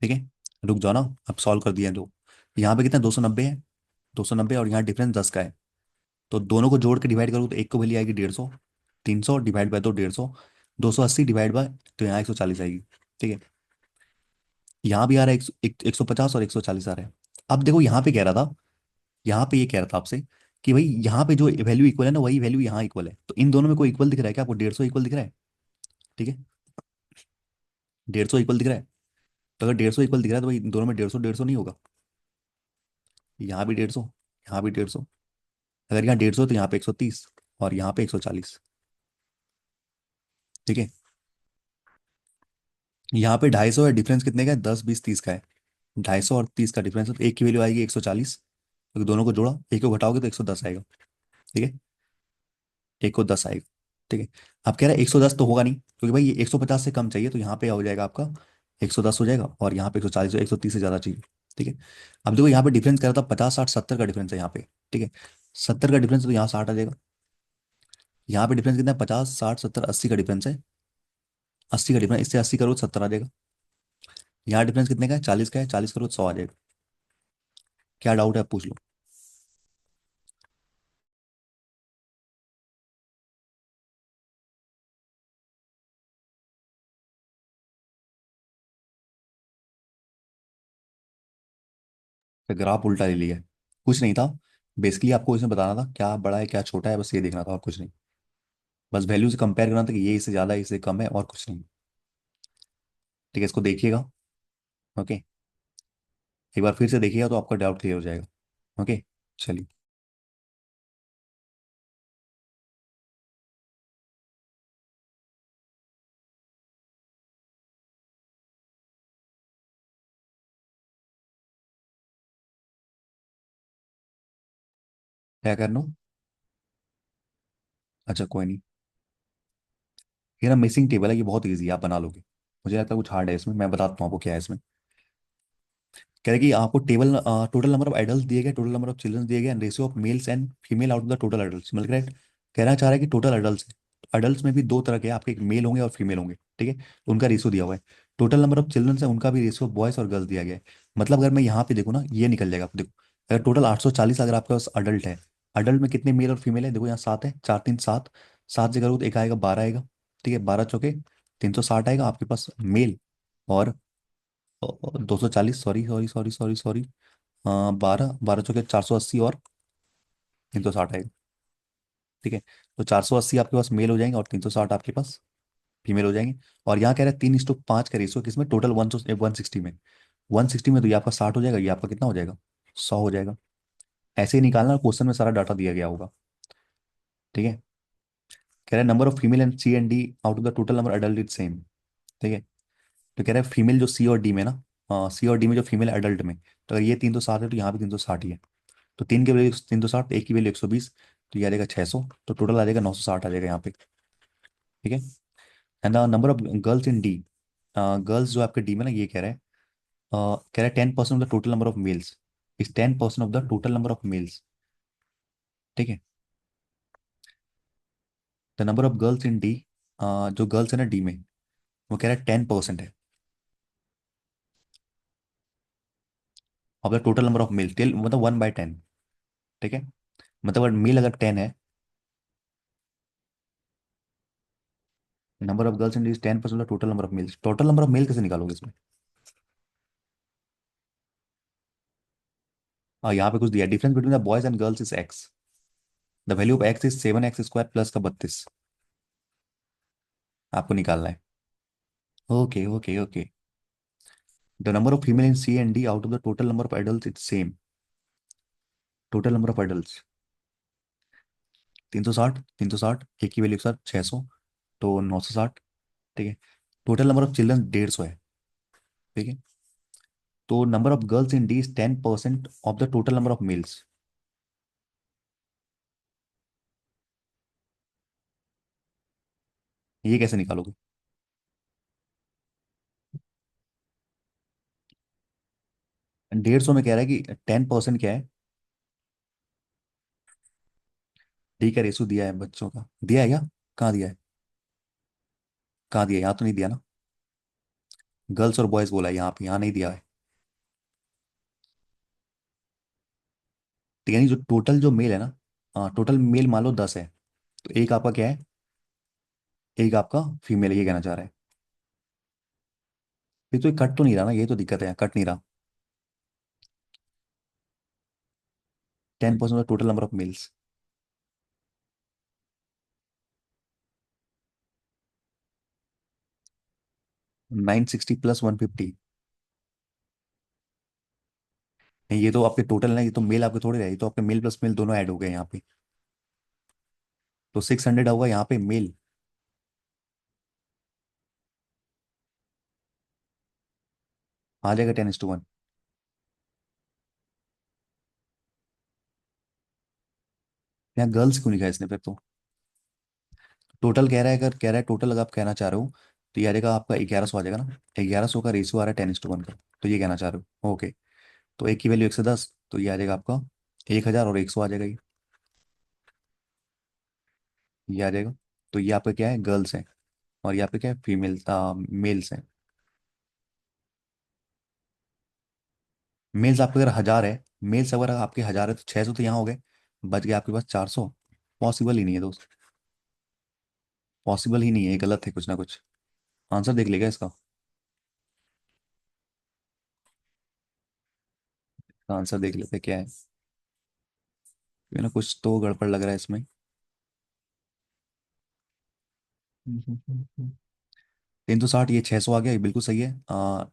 ठीक है। रुक जाओ ना, अब सॉल्व कर दिया दो। यहाँ पे कितना 290 है, 290, और यहाँ डिफरेंस 10 का है। तो दोनों को जोड़ के डिवाइड करूँ तो एक को वैल्यू आएगी 150, 300 डिवाइड बाय 2 150, 280 डिवाइड बाय, तो यहाँ 140 आएगी। ठीक है। यहाँ भी आ रहा है 150 और 140 आ रहा है। अब देखो यहाँ पे कह रहा था, यहाँ पे ये कह रहा था आपसे कि भाई यहाँ पे जो वैल्यू इक्वल है ना, वही वैल्यू यहाँ इक्वल है, तो इन दोनों में कोई इक्वल दिख रहा है क्या आपको? 150 इक्वल दिख रहा है? ठीक है। 150 इक्वल दिख रहा है। तो अगर 150 इक्वल दिख रहा है तो भाई इन दोनों में 150 150 नहीं होगा? यहाँ भी 150, यहाँ भी 150। अगर यहाँ 150 तो यहाँ पे 130 और यहाँ पे 140। ठीक है। यहाँ पे 250 है, डिफरेंस कितने का है? 10 20 30 का है। 250 और 30 का डिफरेंस है, तो एक की वैल्यू आएगी 140, क्योंकि दोनों को जोड़ा, एक को घटाओगे तो 110 आएगा। ठीक है। एक को 10 आएगा। ठीक है। अब कह रहा है 110 तो होगा नहीं, क्योंकि भाई ये 150 से कम चाहिए, तो यहाँ पे हो जाएगा आपका 110 हो जाएगा, और यहाँ पे 140, 130 से ज़्यादा चाहिए। ठीक है। अब देखो यहाँ पे डिफरेंस कह रहा था 50 60 70 का डिफरेंस है यहाँ पे। ठीक है। 70 का डिफरेंस, तो यहाँ 60 आ जाएगा। यहाँ पे डिफरेंस कितना है? 50 60 70 80 का डिफरेंस है। 80 का डिफरेंस, इससे 80 करो तो 70 आ जाएगा। यहाँ डिफरेंस कितने का है? 40 का है, 40 करो तो 100 आ जाएगा। क्या डाउट है आप पूछ लो। फिर ग्राफ उल्टा ले लिया है। कुछ नहीं था, बेसिकली आपको इसमें बताना था क्या बड़ा है क्या छोटा है, बस ये देखना था और कुछ नहीं। बस वैल्यू से कंपेयर करना था कि ये इससे ज़्यादा है इससे कम है, और कुछ नहीं। ठीक है, इसको देखिएगा। ओके। एक बार फिर से देखिएगा तो आपका डाउट क्लियर हो जाएगा। ओके। चलिए। क्या करना? अच्छा कोई नहीं। ये ना मिसिंग टेबल है, ये बहुत ईजी है, आप बना लोगे। मुझे लगता है कुछ हार्ड है इसमें, मैं बताता हूँ आपको क्या है इसमें। कह रहा है कि आपको table, total number of adult दिए गए, टोटल नंबर ऑफ चिल्ड्रन दिए गए, and ratio of males and female out of the total adult, मतलब करेक्ट। कहना चाह रहा है कि टोटल एडल्ट है, एडल्ट में भी दो तरह के हैं आपके, एक मेल होंगे और फीमेल होंगे। ठीक है। तो उनका रेशियो दिया हुआ है। टोटल नंबर ऑफ चिल्ड्रन है, उनका भी रेशियो बॉयज और गर्ल्स दिया गया है। मतलब अगर मैं यहाँ पे देखूँ ना, ये निकल जाएगा आपको। देखो, अगर टोटल 840 अगर आपके पास अडल्ट है, अडल्ट में कितने मेल और फीमेल है? देखो यहाँ 7 है, 4 3 7, 7 जगह तो एक आएगा 12 आएगा। ठीक है। 12 चौके 360 आएगा आपके पास मेल, और 240, sorry sorry sorry sorry sorry, 12 12 चौके 480, और 360 आएगा। ठीक है। तो 480 आपके पास मेल हो जाएंगे, और 360 आपके पास फीमेल हो जाएंगे। और यहाँ कह रहा है 3:5 का रेशियो किसमें? टोटल 160 में। 160 में तो ये आपका 60 हो जाएगा, ये आपका कितना हो जाएगा? 100 हो जाएगा। ऐसे ही निकालना, क्वेश्चन में सारा डाटा दिया गया होगा। ठीक है। कह रहा है number of female and C and D out of the total number adult is same. ठीक है। तो कह रहा है फीमेल जो सी और डी में ना, सी और डी में जो फीमेल एडल्ट में, तो अगर ये 360 है तो यहाँ भी 360 ही है। तो तीन की वैल्यू 360, एक की वैल्यू 120, तो ये आ जाएगा 600, तो टोटल आ जाएगा 960 आ जाएगा यहाँ पे। ठीक है। And the number of girls in D, girls जो आपके डी में ना, ये कह रहा है, कह रहा है 10% of the total number of mails is 10% of the total number of mails. ठीक है। The number of girls in D, जो गर्ल्स है ना डी में, वो कह रहा है 10% है of the total number of mail, till मतलब 1/10। ठीक है। मतलब अगर मेल अगर 10 है, number of girls in D is 10% of total number of males. Total number of male कैसे निकालोगे इसमें? यहाँ पे कुछ दिया, difference between the boys and girls is X, the value of X is 7x² plus का 32, आपको निकालना है। Okay okay okay. The number of female in C and D out of the total number of adult is same, total number of adult 360, 360, एक की वैल्यू सर 600, तो 960। ठीक है। टोटल नंबर ऑफ चिल्ड्रन 150 है। ठीक है। तो number of girls in D is 10% of the total number of mails. ये कैसे निकालोगे? 150 में कह रहा है कि 10% क्या है? डी का रेशो दिया है बच्चों का, दिया है क्या? कहाँ दिया है? कहाँ दिया है? यहाँ तो नहीं दिया ना। गर्ल्स और बॉयज बोला है यहाँ पे, यहाँ नहीं दिया है। तो यानी जो टोटल जो मेल है ना, हाँ टोटल मेल मान लो 10 है, तो एक आपका क्या है? एक आपका फीमेल है, ये कहना चाह रहा है। ये तो ये कट तो नहीं रहा ना, ये तो दिक्कत है, कट नहीं रहा। 10% total number of mails. 960 plus 150। नहीं, ये तो आपके टोटल ना, ये तो मेल आपके थोड़े रहे, ये तो आपके मेल प्लस मेल दोनों ऐड हो गए यहाँ पे। तो 600 होगा यहाँ पे मेल। आ जाएगा 10:1। यहाँ गर्ल्स क्यों लिखा है इसने फिर तो? टोटल कह रहा है, अगर कह रहा है टोटल अगर आप कहना चाह रहे हो, तो ये आ जाएगा आपका 1100 आ जाएगा ना। 1100 का रेशियो आ रहा है 10:1 का। तो ये कहना चाह रहे हो, ओके। तो एक की वैल्यू 110, तो ये आ जाएगा आपका 1000 और 100 आ जाएगा ये आ जाएगा। तो ये आपका क्या है? गर्ल्स है। और यहाँ पे क्या है? फीमेल मेल्स हैं। मेल्स आपके अगर 1000 है, मेल्स अगर आपके 1000 है तो 600 तो यहाँ हो गए, बच गया आपके पास 400। पॉसिबल ही नहीं है दोस्त, पॉसिबल ही नहीं है, ये गलत है कुछ ना कुछ। आंसर देख लेगा इसका। आंसर देख लेते हैं क्या है। ये ना कुछ तो गड़बड़ लग रहा है इसमें। 360, ये 600 आ गया, ये बिल्कुल सही है।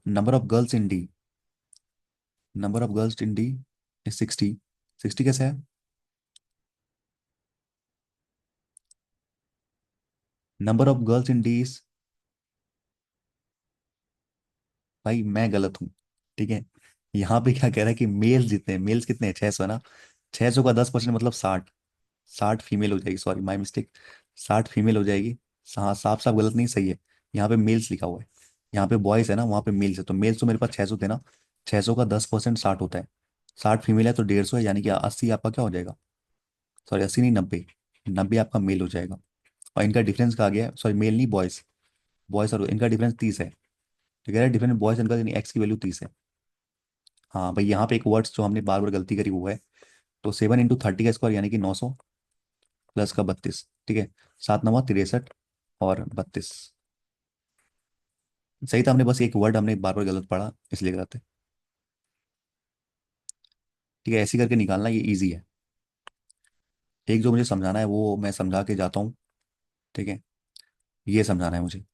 Number of girls in D, number of girls in D 60। 60 कैसे है? Number of girls in D, भाई मैं गलत हूँ, ठीक है। यहाँ पे क्या कह रहा है कि मेल्स जितने हैं, मेल्स कितने हैं? 600 ना। 600 का 10% मतलब 60। 60 फीमेल हो जाएगी, सॉरी माई मिस्टेक। 60 फीमेल हो जाएगी। हाँ साफ साफ गलत नहीं, सही है। यहाँ पे मेल्स लिखा हुआ है, यहाँ पे बॉयज है ना, वहाँ पे मेल्स है, तो मेल्स तो मेरे पास 600 थे ना। 600 का 10% 60 होता है। 60 फीमेल है तो 150 है, यानी कि 80 आपका क्या हो जाएगा? सॉरी 80 नहीं, 90। 90 आपका मेल हो जाएगा। और इनका डिफरेंस कहा गया है, सॉरी मेल नहीं, बॉयज। बॉयज और इनका डिफरेंस 30 है। तो कह रहा है डिफरेंस बॉयज इनका, यानी एक्स की वैल्यू 30 है। हाँ भाई, यहाँ पे एक वर्ड्स जो हमने बार बार गलती करी वो है। तो 7 × 30 का स्क्वायर यानी कि 900 प्लस का 32, ठीक है। 7×9 63 और 32। सही था, हमने बस एक वर्ड हमने बार बार गलत पढ़ा इसलिए गलत है। ठीक है, ऐसे करके निकालना, ये इजी है। एक जो मुझे समझाना है वो मैं समझा के जाता हूँ, ठीक है। ये समझाना है मुझे।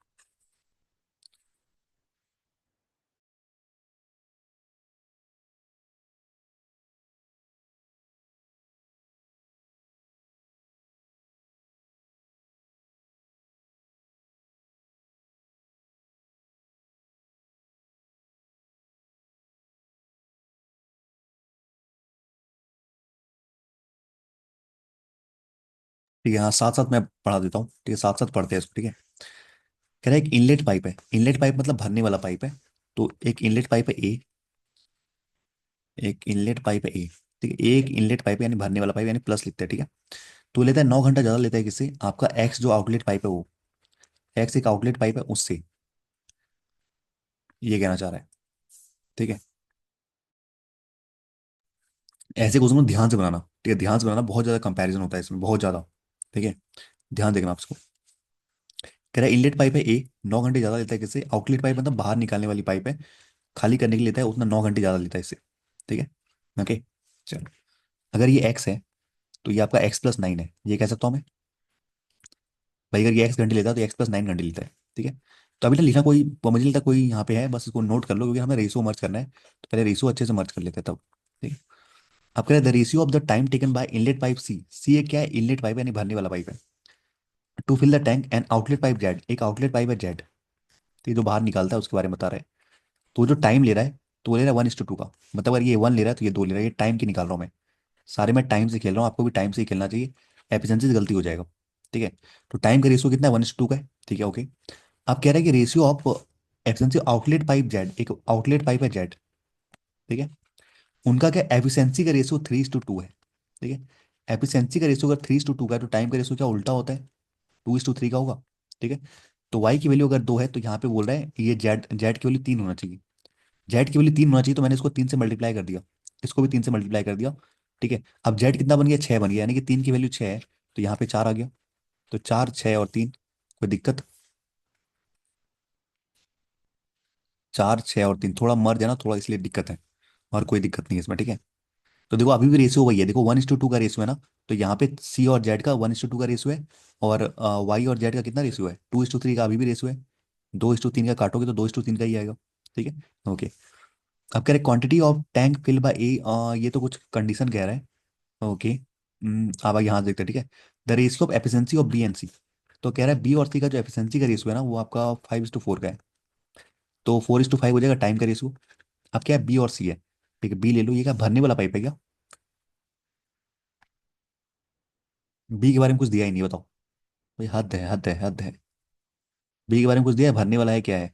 ठीक है, हाँ साथ साथ मैं पढ़ा देता हूँ, ठीक है, साथ साथ पढ़ते हैं इसको, ठीक है। कह रहा है एक इनलेट पाइप है, इनलेट पाइप मतलब भरने वाला पाइप है। तो एक इनलेट पाइप है ए, एक इनलेट पाइप है ए, ठीक है। एक इनलेट पाइप है यानी भरने वाला पाइप, यानी प्लस लिखते हैं, ठीक है। तो लेता है 9 घंटा ज्यादा लेता है किससे? आपका एक्स जो आउटलेट पाइप है वो, एक्स एक आउटलेट पाइप है उससे, ये कहना चाह रहा है, ठीक है। ऐसे क्वेश्चन को ध्यान से बनाना, ठीक है, ध्यान से बनाना, बहुत ज्यादा कंपैरिजन होता है इसमें, बहुत ज्यादा, ठीक है। ध्यान देखना आप इसको। कह रहा है इनलेट पाइप है ए, 9 घंटे ज्यादा लेता है किससे? आउटलेट पाइप मतलब बाहर निकालने वाली पाइप है, खाली करने के लिए लेता है उतना 9 घंटे ज्यादा लेता है इससे, ठीक है। ओके, चलो। अगर ये एक्स है तो ये आपका x+9 है, ये कह सकता हूँ मैं। भाई अगर ये x घंटे लेता है तो x+9 घंटे लेता है, ठीक है। तो अभी ना लिखना कोई, मुझे नहीं लगता कोई यहाँ पे है, बस इसको नोट कर लो क्योंकि हमें रेशियो मर्ज करना है, तो पहले रेशियो अच्छे से मर्ज कर लेते हैं तब, ठीक है। अब कह रहे the ratio of the time taken by inlet pipe C, C एक क्या है? इनलेट पाइप यानी भरने वाला पाइप है। To fill the tank and outlet pipe Z, एक आउटलेट पाइप है जेड, तो ये जो बाहर निकालता है उसके बारे में बता रहे हैं। तो जो टाइम ले रहा है, तो वो ले रहा है 1:2 का, मतलब अगर ये 1 ले रहा है तो ये 2 ले रहा है, ये टाइम की निकाल रहा हूँ मैं। सारे मैं टाइम से खेल रहा हूँ, आपको भी टाइम से ही खेलना चाहिए, एफिशिएंसी से गलती हो जाएगा। ठीक है। तो टाइम का रेशियो कितना है, 1:2 का है, ठीक है, ओके। अब कह रहा है कि ratio of efficiency outlet pipe Z, एक आउटलेट पाइप है जेड, ठीक है, उनका क्या एफिशिएंसी का रेशियो 3:2 है, ठीक है। एफिशिएंसी का रेशियो अगर 3:2 का है तो टाइम का रेशियो क्या उल्टा होता है, 2:3 का होगा, ठीक है। तो वाई की वैल्यू अगर 2 है तो यहाँ पे बोल रहा है ये जेड, जेड की वैल्यू 3 होना चाहिए, जेड की वैल्यू 3 होना चाहिए, तो मैंने इसको 3 से मल्टीप्लाई कर दिया, इसको भी 3 से मल्टीप्लाई कर दिया, ठीक है। अब जेड कितना बन गया, 6 बन गया, यानी कि 3 की वैल्यू 6 है, तो यहाँ पे 4 आ गया। तो 4, 6 और 3, कोई दिक्कत? 4, 6 और 3 थोड़ा मर्ज है ना, थोड़ा इसलिए दिक्कत है, और कोई दिक्कत नहीं है इसमें, ठीक है। तो देखो अभी भी रेशियो वही है, देखो 1:2 का रेशियो है ना, तो यहाँ पे सी और जेड का 1:2 का रेशियो है, और वाई और जेड का कितना रेशियो है, 2:3 का अभी भी रेशियो है। 2:3 का काटोगे तो 2:3 का ही आएगा, ठीक है, ओके। अब कह रहे quantity of tank fill by A, ये तो कुछ कंडीशन कह रहा है, ओके। अब यहाँ देखते हैं, ठीक है। The ratio of efficiency of B and C, तो कह रहा है बी और सी का जो एफिशिएंसी का रेशियो है ना वो आपका 5:4 का है, तो 4:5 हो जाएगा टाइम का रेशियो। अब क्या है, बी और सी है, ठीक है, बी ले लो, ये क्या भरने वाला पाइप है क्या? बी के बारे में कुछ दिया ही नहीं, बताओ। भाई हद है, हद है, हद है। बी के बारे में कुछ दिया है, भरने वाला है क्या है?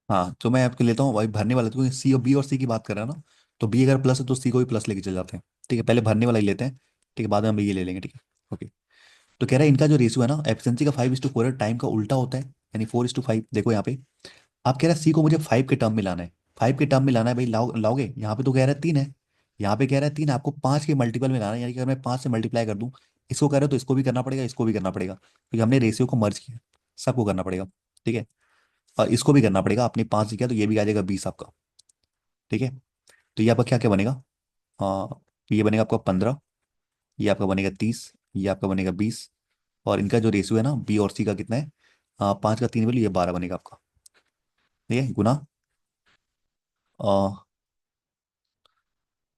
हाँ तो मैं आपके लेता हूँ भाई भरने वाला, तो क्योंकि सी और बी और सी की बात कर रहा है ना, तो बी अगर प्लस है तो सी को भी प्लस लेके चल जाते हैं, ठीक है, पहले भरने वाला ही लेते हैं, ठीक है, बाद में हम ये ले लेंगे, ठीक है, ओके। तो कह रहा है इनका जो रेशियो है ना एफिशिएंसी का 5:4 है, टाइम का उल्टा होता है, यानी 4:5, देखो यहाँ पे। आप कह रहे हैं सी को मुझे 5 के टर्म में लाना है, 5 के टर्म में लाना है भाई, लाओगे, यहाँ पे तो कह रहा है 3 है, यहाँ पे कह रहा है 3, आपको 5 के मल्टीपल में लाना है, यानी कि अगर मैं 5 से मल्टीप्लाई कर दूं, इसको कह रहे हो तो इसको भी करना पड़ेगा, इसको भी करना पड़ेगा, क्योंकि हमने रेशियो को मर्ज किया, सबको करना पड़ेगा, ठीक है। और इसको भी करना पड़ेगा, आपने 5 किया तो ये भी आ जाएगा 20 आपका, ठीक है। तो ये आपका क्या क्या बनेगा, हाँ, ये बनेगा आपका 15, ये आपका बनेगा 30, ये आपका बनेगा 20, और इनका जो रेशियो है ना बी और सी का कितना है, 5 का 3 वैल्यू, ये 12 बनेगा आपका, ठीक है, गुना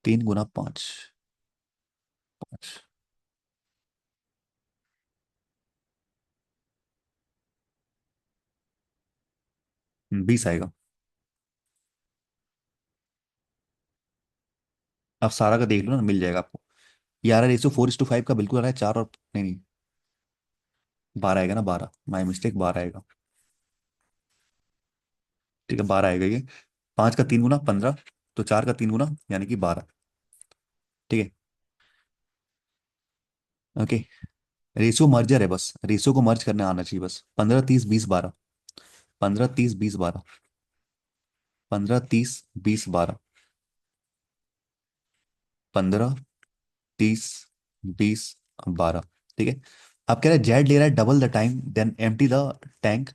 3 गुना 5, 5, 20 आएगा। आप सारा का देख लो ना, मिल जाएगा आपको। ये आ रहा है रेशियो 4:5 का, बिल्कुल आ रहा है, 4 और नहीं नहीं, 12 आएगा ना, 12, माई मिस्टेक, 12 आएगा, ठीक है, 12 आएगा ये। 5 का 3 गुना 15, तो 4 का 3 गुना यानी कि 12, ठीक है, ओके। रेशियो मर्जर है, बस रेशियो को मर्ज करने आना चाहिए बस, 15, 30, 20, 12, 15, 30, 20, 12, 15, 30, 20, 12, 15, 30, 20, 12, ठीक है। अब कह रहे हैं जेड ले रहा है double the time then empty the tank,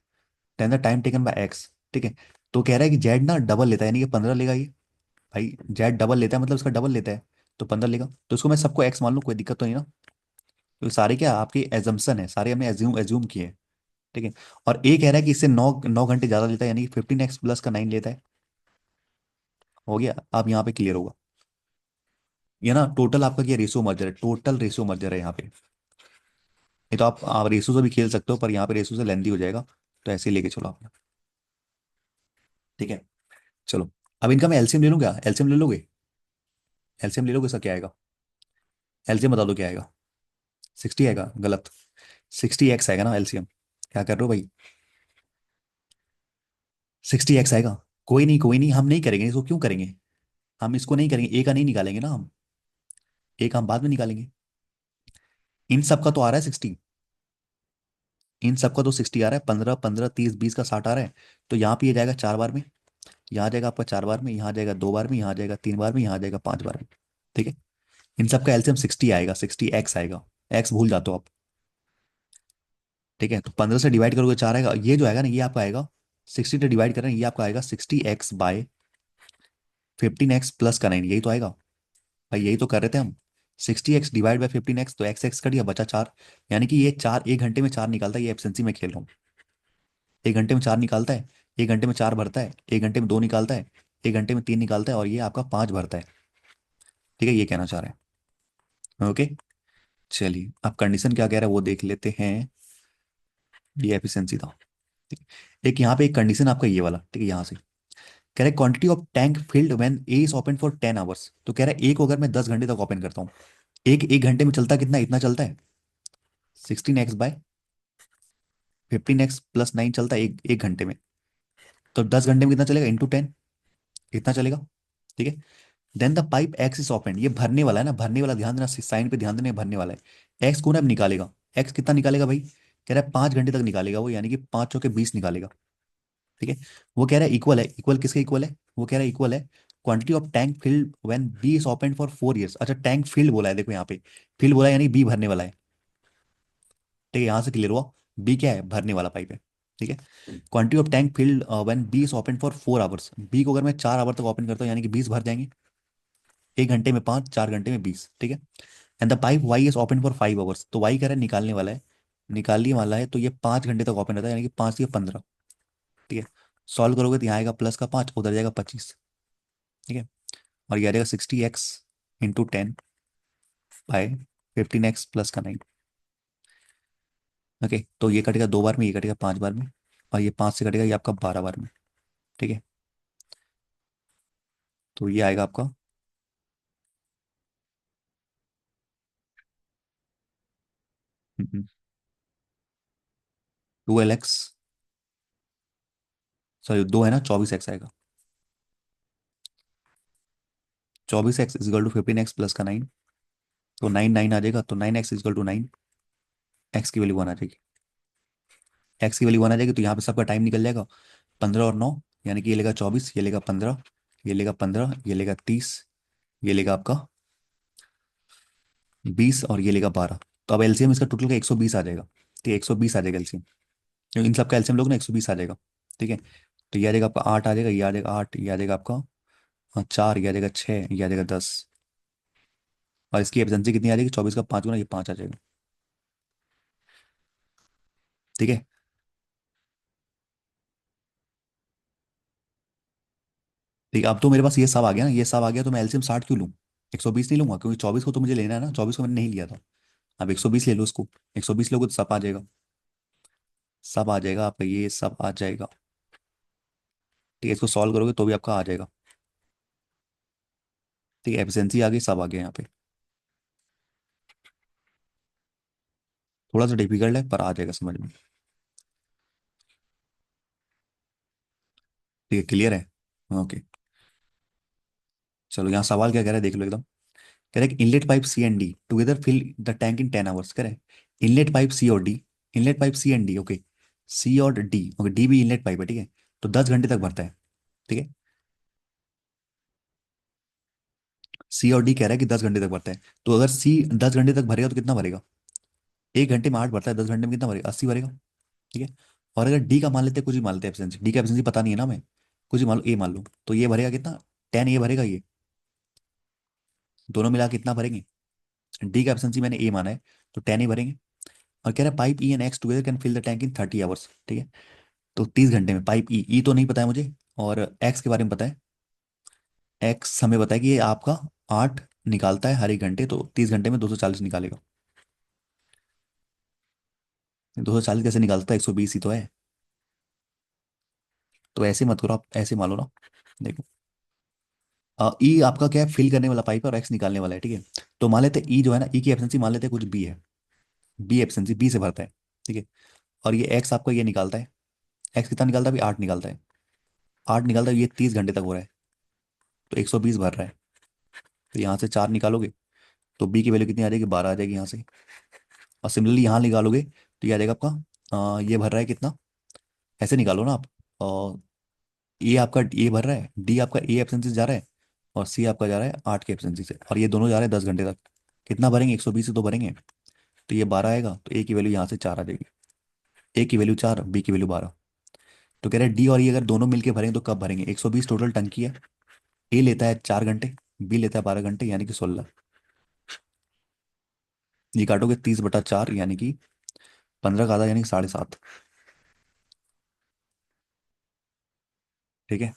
then the time taken by X, ठीक है। तो कह रहा है कि जेड ना डबल लेता है, यानी कि 15 लेगा ये, भाई जेड डबल लेता है मतलब उसका डबल लेता है, तो 15 लेगा, तो इसको मैं सबको एक्स मान लूँ, कोई दिक्कत तो नहीं ना, तो सारे क्या आपकी एजम्पशन है, सारे हमने एज्यूम एज्यूम किए हैं, ठीक है। और ए कह रहा है कि इससे 9 9 घंटे ज्यादा लेता है, यानी कि 15x प्लस का 9 लेता है, हो गया, अब यहाँ पे क्लियर होगा। ये ना टोटल आपका क्या रेशियो मर्जर है, टोटल रेशियो मर्जर है यहाँ पे। ये तो आप रेशियो से भी खेल सकते हो, पर यहाँ पे रेशियो से लेंदी हो जाएगा, तो ऐसे ही लेके चलो आप, ठीक है। चलो, अब इनका मैं एलसीएम ले लूँ क्या, एलसीएम ले लोगे? एलसीएम ले लोगे, सर क्या आएगा, एलसीएम बता दो क्या आएगा। 60 आएगा, गलत, 60x आएगा ना एलसीएम, क्या कर रहे हो भाई, 60x आएगा। कोई नहीं, कोई नहीं, हम नहीं करेंगे इसको, क्यों करेंगे, हम इसको नहीं करेंगे, ए का नहीं निकालेंगे ना हम, ए का हम बाद में निकालेंगे। इन सब का तो आ रहा है 60, इन सब का तो 60 आ रहा है, 15, 15, 30, 20 का 60 आ रहा है, तो यहाँ पे ये जाएगा 4 बार में, यहाँ आ जाएगा आपका 4 बार में, यहाँ आ जाएगा 2 बार में, यहाँ आ जाएगा 3 बार में, यहाँ आ जाएगा 5 बार में, ठीक है। इन सब का एलसीएम 60 आएगा, 60x आएगा, एक्स भूल जाते हो आप, ठीक है। तो 15 से डिवाइड करोगे 4 आएगा, ये जो आएगा ना ये आपका आएगा, 60 से डिवाइड कर रहे हैं, ये आपका आएगा 60x/15x प्लस का 9, यही तो आएगा, भाई यही तो कर रहे थे हम। 60x/15x, तो एक्स एक्स कट गया, बचा 4, यानी कि ये 4 1 घंटे में 4 निकालता है, ये एफिशिएंसी में खेल रहा हूँ, 1 घंटे में 4 निकालता है, 1 घंटे में 4 भरता है, 1 घंटे में 2 निकालता है, 1 घंटे में 3 निकालता है, और ये आपका 5 भरता है, ठीक है, ये कहना चाह रहे हैं, ओके। चलिए अब कंडीशन क्या कह रहा है वो देख लेते हैं, ये एफिशिएंसी था, ठीक है। एक यहाँ पे एक कंडीशन आपका ये वाला, ठीक है, यहाँ से कह रहा है quantity of tank filled when A is open for 10 hours. तो कह रहा है ए को अगर मैं 10 घंटे तक ओपन करता हूँ, एक घंटे में चलता कितना, इतना चलता है 16x/15x+9 चलता है एक घंटे में। तो 10 घंटे में कितना चलेगा, × 10, इतना चलेगा। ठीक है। Then the pipe X is open, ये भरने वाला है ना, भरने वाला, ध्यान देना, साइन पे ध्यान देना, भरने वाला है। एक्स को ना अब निकालेगा। एक्स कितना निकालेगा भाई, कह रहा है 5 घंटे तक निकालेगा वो, यानी कि 5 × 4 = 20 निकालेगा। ठीक है। वो कह रहा है इक्वल है, इक्वल किसके इक्वल है, वो कह रहा है इक्वल है quantity of tank filled when B is open for 4 years. अच्छा, टैंक फिल्ड बोला है, देखो यहाँ पे फिल्ड बोला है, यानी बी भरने वाला है। ठीक है, यहाँ से क्लियर हुआ, बी क्या है, भरने वाला पाइप है। ठीक है। Quantity of tank filled when B is open for 4 hours, B को अगर मैं 4 आवर तक ओपन करता हूँ, यानी कि 20 भर जाएंगे। एक घंटे में 5, 4 घंटे में 20। ठीक है। And the pipe Y is open for 5 hours, तो वाई कह रहा है निकालने वाला है, निकालने वाला है, तो ये 5 घंटे तक ओपन रहता है, यानी कि 5 × 15। ठीक है। सॉल्व करोगे तो यहाँ आएगा +5, उधर जाएगा 25। ठीक है। और ये आ जाएगा 60x × 10/15x+9। ओके, तो ये कटेगा 2 बार में, ये कटेगा 5 बार में, और ये 5 से कटेगा ये आपका 12 बार में। ठीक है। तो ये आएगा आपका 12x, सॉरी 2 है ना, 24x आएगा। 24x = 15x+9। तो 9 आ जाएगा, तो 9x = 9। एक्स की वैल्यू 1 आ जाएगी, एक्स की वैल्यू 1 आ जाएगी, तो यहाँ पे सबका टाइम निकल जाएगा। 15 और 9, यानी कि ये लेगा 24, ये लेगा 15, ये लेगा 15, ये लेगा 30, ये लेगा आपका 20, और ये लेगा 12। तो अब एलसीएम इसका टोटल का 120 आ जाएगा। तो 120 आ जाएगा एलसीएम, इन सबका एलसीएम लोग ना 120 आ जाएगा। ठीक है। तो ये आ जाएगा आपका 8 आ जाएगा, ये आ जाएगा 8, ये आ जाएगा आपका 4, ये आ जाएगा 6, ये आ जाएगा 10। और इसकी एफिशिएंसी कितनी आ जाएगी, 24 का 5 गुना, ये 5 आ जाएगा। ठीक है। ठीक है, अब तो मेरे पास ये सब आ गया ना, ये सब आ गया, तो मैं एलसीएम 60 क्यों लूँ, 120 नहीं लूंगा, क्योंकि 24 को तो मुझे लेना है ना, 24 को मैंने नहीं लिया था। अब 120 ले लो उसको, 120 लोगे तो सब आ जाएगा, सब आ जाएगा आपका, ये सब आ जाएगा। ठीक है, इसको सॉल्व करोगे तो भी आपका आ जाएगा। ठीक है, एफिशिएंसी आ गई, सब आ गया यहाँ पे। थोड़ा सा डिफिकल्ट है पर आ जाएगा समझ में। ठीक है, क्लियर है। ओके। चलो, यहाँ सवाल क्या कह रहा है देख लो एकदम। कह रहा है कि inlet pipe C and D together fill the tank in 10 hours. कह रहे हैं इनलेट पाइप सी और D, inlet pipe C and D, okay, C और डी, ओके, डी भी इनलेट पाइप है, ठीक है, तो 10 घंटे तक भरता है। ठीक है। सी और डी कह रहा है कि 10 घंटे तक भरता है, तो अगर सी 10 घंटे तक भरेगा तो कितना भरेगा, एक घंटे में 8 भरता है, 10 घंटे में कितना भरेगा, 80 भरेगा। ठीक है। और अगर डी का मान लेते हैं, कुछ ही मान लेते हैं एफिशिएंसी, डी का एफिशिएंसी पता नहीं है ना हमें, कुछ ही मान लो, ए मान लो, तो ये भरेगा कितना, 10 ये भरेगा, ये दोनों मिला के कितना भरेंगे, डी का एफिशिएंसी मैंने ए माना है, तो 10 ही भरेंगे। और कह रहा है pipe E and X together can fill the tank in 30 hours. ठीक है। तो 30 घंटे में पाइप ई तो नहीं पता है मुझे, और एक्स के बारे में पता है, एक्स हमें पता है कि ये आपका 8 निकालता है हर एक घंटे, तो 30 घंटे में 240 निकालेगा। 240 कैसे निकालता है, 120 ही तो है। तो ऐसे मत करो आप, ऐसे मान लो ना, देखो, ई आपका क्या है, फिल करने वाला पाइप है, और एक्स निकालने वाला है। ठीक है। तो मान लेते हैं ई जो है ना, ई की एफिशिएंसी मान लेते हैं कुछ बी है, बी एफिशिएंसी बी से भरता है। ठीक है। और ये एक्स आपका ये निकालता है, एक्स कितना निकालता है, अभी 8 निकालता है, 8 निकालता है, ये 30 घंटे तक हो रहा है, तो 120 भर रहा है। तो यहाँ से 4 निकालोगे तो बी की वैल्यू कितनी आ जाएगी, 12 आ जाएगी यहाँ से। और सिमिलरली यहाँ निकालोगे तो ये आ जाएगा आपका, ये भर रहा है कितना, ऐसे निकालो ना आप। और ए आपका ए भर रहा है, डी आपका ए एब्सेंसी से जा रहा है, और सी आपका जा रहा है 8 के एब्सेंसी से, और ये दोनों जा रहे हैं 10 घंटे तक। कितना भरेंगे, 120 से तो भरेंगे, तो ये 12 आएगा, तो ए की वैल्यू यहाँ से 4 आ जाएगी, ए की वैल्यू 4, बी की वैल्यू 12। तो कह रहे हैं डी और ई अगर दोनों मिलके भरेंगे तो कब भरेंगे, 120 टोटल टंकी है, ए लेता है 4 घंटे, बी लेता है 12 घंटे, यानी कि 16। ये काटोगे 30/4, यानी कि 15 का आधा, यानी कि 7.5। ठीक है।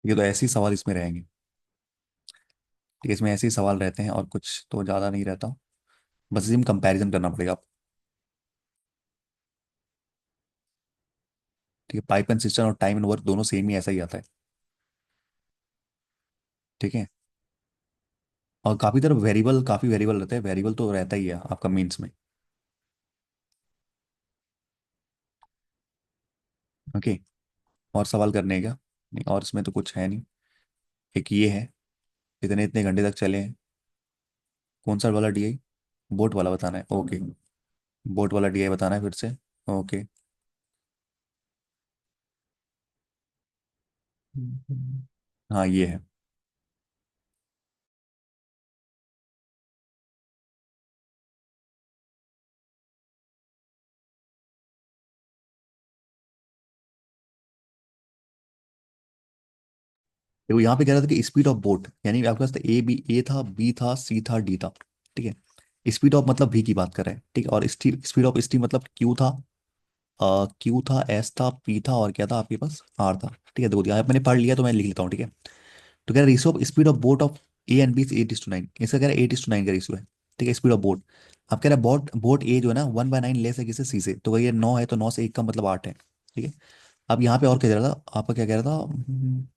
ये तो ऐसे ही सवाल इसमें रहेंगे। ठीक है, इसमें ऐसे ही सवाल रहते हैं और कुछ तो ज़्यादा नहीं रहता। बस इसी में कंपैरिजन करना पड़ेगा आपको। ठीक है, पाइप एंड सिस्टम और टाइम एंड वर्क दोनों सेम ही ऐसा ही आता है। ठीक है। और काफ़ी वेरिएबल रहते हैं, वेरिएबल तो रहता ही है आपका मीन्स में। ओके। और सवाल करने हैं क्या? नहीं, और इसमें तो कुछ है नहीं। एक ये है, इतने इतने घंटे तक चले हैं। कौन सा वाला डीआई? बोट वाला बताना है, ओके। बोट वाला डीआई बताना है फिर से। ओके। हाँ ये है। देखो यहाँ पे कह रहा था कि स्पीड ऑफ बोट, यानी आपके पास ए था, बी था, सी था, डी था। ठीक है, स्पीड ऑफ मतलब वी की बात कर रहे हैं, ठीक है। और स्पीड ऑफ स्टीम मतलब क्यू था, क्यू था, एस था, पी था, और क्या था आपके पास, आर था। ठीक है, देखो यहाँ पे मैंने पढ़ लिया तो मैं लिख लेता हूँ। ठीक है, तो कह रहा है ratio of speed of boat of A and B 8:9, इसका कह रहा है 8:9 का रेशियो है। ठीक है, स्पीड ऑफ बोट। अब कह रहा है बोट बोट ए जो है ना 1/9 लेस है किसे, सी से, तो ये 9 है, तो 9 से 1 का मतलब 8 है। ठीक है। अब यहाँ पे और क्या कह रहा था आपका, क्या कह रहा था?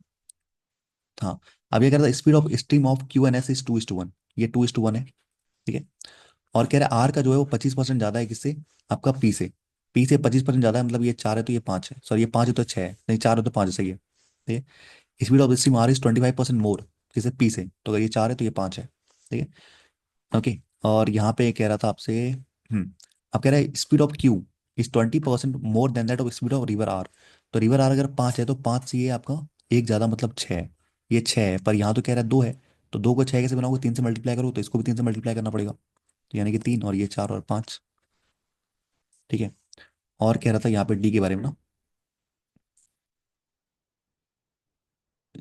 हाँ। अब ये कह रहा था speed of stream of Q and S is 2:1, ये 2:1 है। ठीक है। और कह रहा है आर का जो है वो 25% ज्यादा है किससे, आपका पी से। पी से 25% ज्यादा है, मतलब ये 4 है तो ये 5 है, सॉरी ये 5 है तो 6 है, नहीं 4 है तो 5 है, सही है। ठीक है, speed of stream R is 25% more किसे, पी से, तो अगर ये 4 है तो ये 5 है। ठीक है। ओके। और यहाँ पे कह रहा था आपसे, अब कह रहा है speed of Q is 20% more than that of speed of river R. तो रिवर आर अगर 5 है तो 5 से ये आपका एक ज़्यादा, मतलब 6 है। ये 6 है, पर यहाँ तो कह रहा है 2 है। तो 2 को 6 कैसे बनाओगे, 3 से मल्टीप्लाई करो, तो इसको भी 3 से मल्टीप्लाई करना पड़ेगा। तो यानी कि 3, और ये 4 और 5। ठीक है। और कह रहा था यहाँ पे डी के बारे में ना,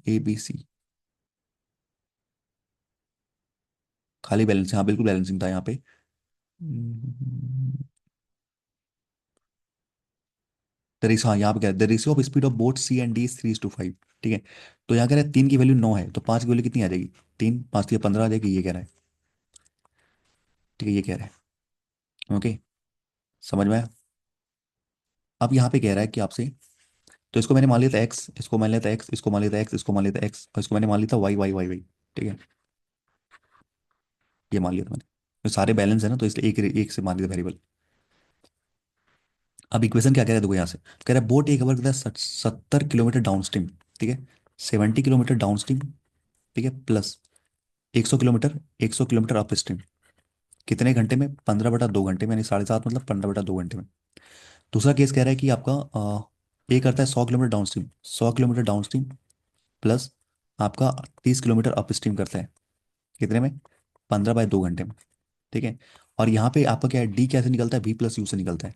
ए बी सी, खाली बैलेंस, हाँ बिल्कुल बैलेंसिंग था यहाँ पे। हाँ यहाँ पे क्या है, the ratio of speed of boat C and D is 3:5। ठीक है। तो यहाँ कह रहा है 3 की वैल्यू 9 है, तो 5 की वैल्यू कितनी आ जाएगी, 3, 5 की 15 आ जाएगी, ये कह रहा है। ठीक है, ये कह रहा है। ओके, समझ में आया? अब यहाँ पे कह रहा है कि आपसे, तो इसको मैंने मान लिया था एक्स, इसको मान लिया था एक्स, इसको मान लिया था एक्स, इसको मान लिया था एक्स, और इसको मैंने मान लिया था वाई वाई वाई वाई। ठीक है, ये मान लिया था मैंने। तो सारे बैलेंस है ना, तो इसलिए एक एक से मान लिया था वेरिएबल। अब इक्वेशन क्या कह रहा है देखो यहाँ से, कह रहा है बोट एक ओवर 70 किलोमीटर डाउन स्ट्रीम। ठीक है, 70 किलोमीटर डाउन स्ट्रीम। ठीक है, plus 100 kilometre, 100 kilometre up stream. कितने घंटे में, 15/2 घंटे में, यानी 7.5 मतलब 15/2 घंटे में। दूसरा केस कह रहा है कि आपका ये करता है 100 kilometre downstream, 100 kilometre downstream, plus आपका 30 किलोमीटर अप स्ट्रीम करता है। कितने में, 15/2 घंटे में। ठीक है। और यहाँ पे आपका क्या है, डी कैसे निकलता है, वी प्लस यू से निकलता है।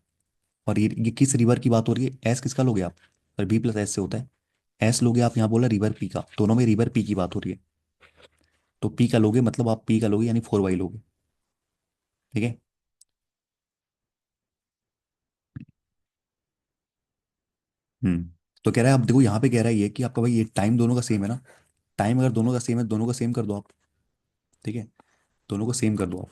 और ये किस रिवर की बात हो रही है, एस किसका लोगे आप, और बी प्लस एस से होता है। एस लोगे आप, यहाँ बोला रिवर पी का, दोनों में रिवर पी की बात हो रही है। तो पी का लोगे, मतलब आप पी का लोगे, यानी 4 वाई लोगे। ठीक है। हम्म। तो कह रहा है, अब देखो यहाँ पे कह रहा है ये कि आपका भाई ये टाइम दोनों का सेम है ना। टाइम अगर दोनों का सेम है, दोनों का सेम कर दो आप। ठीक है, दोनों को सेम कर दो आप।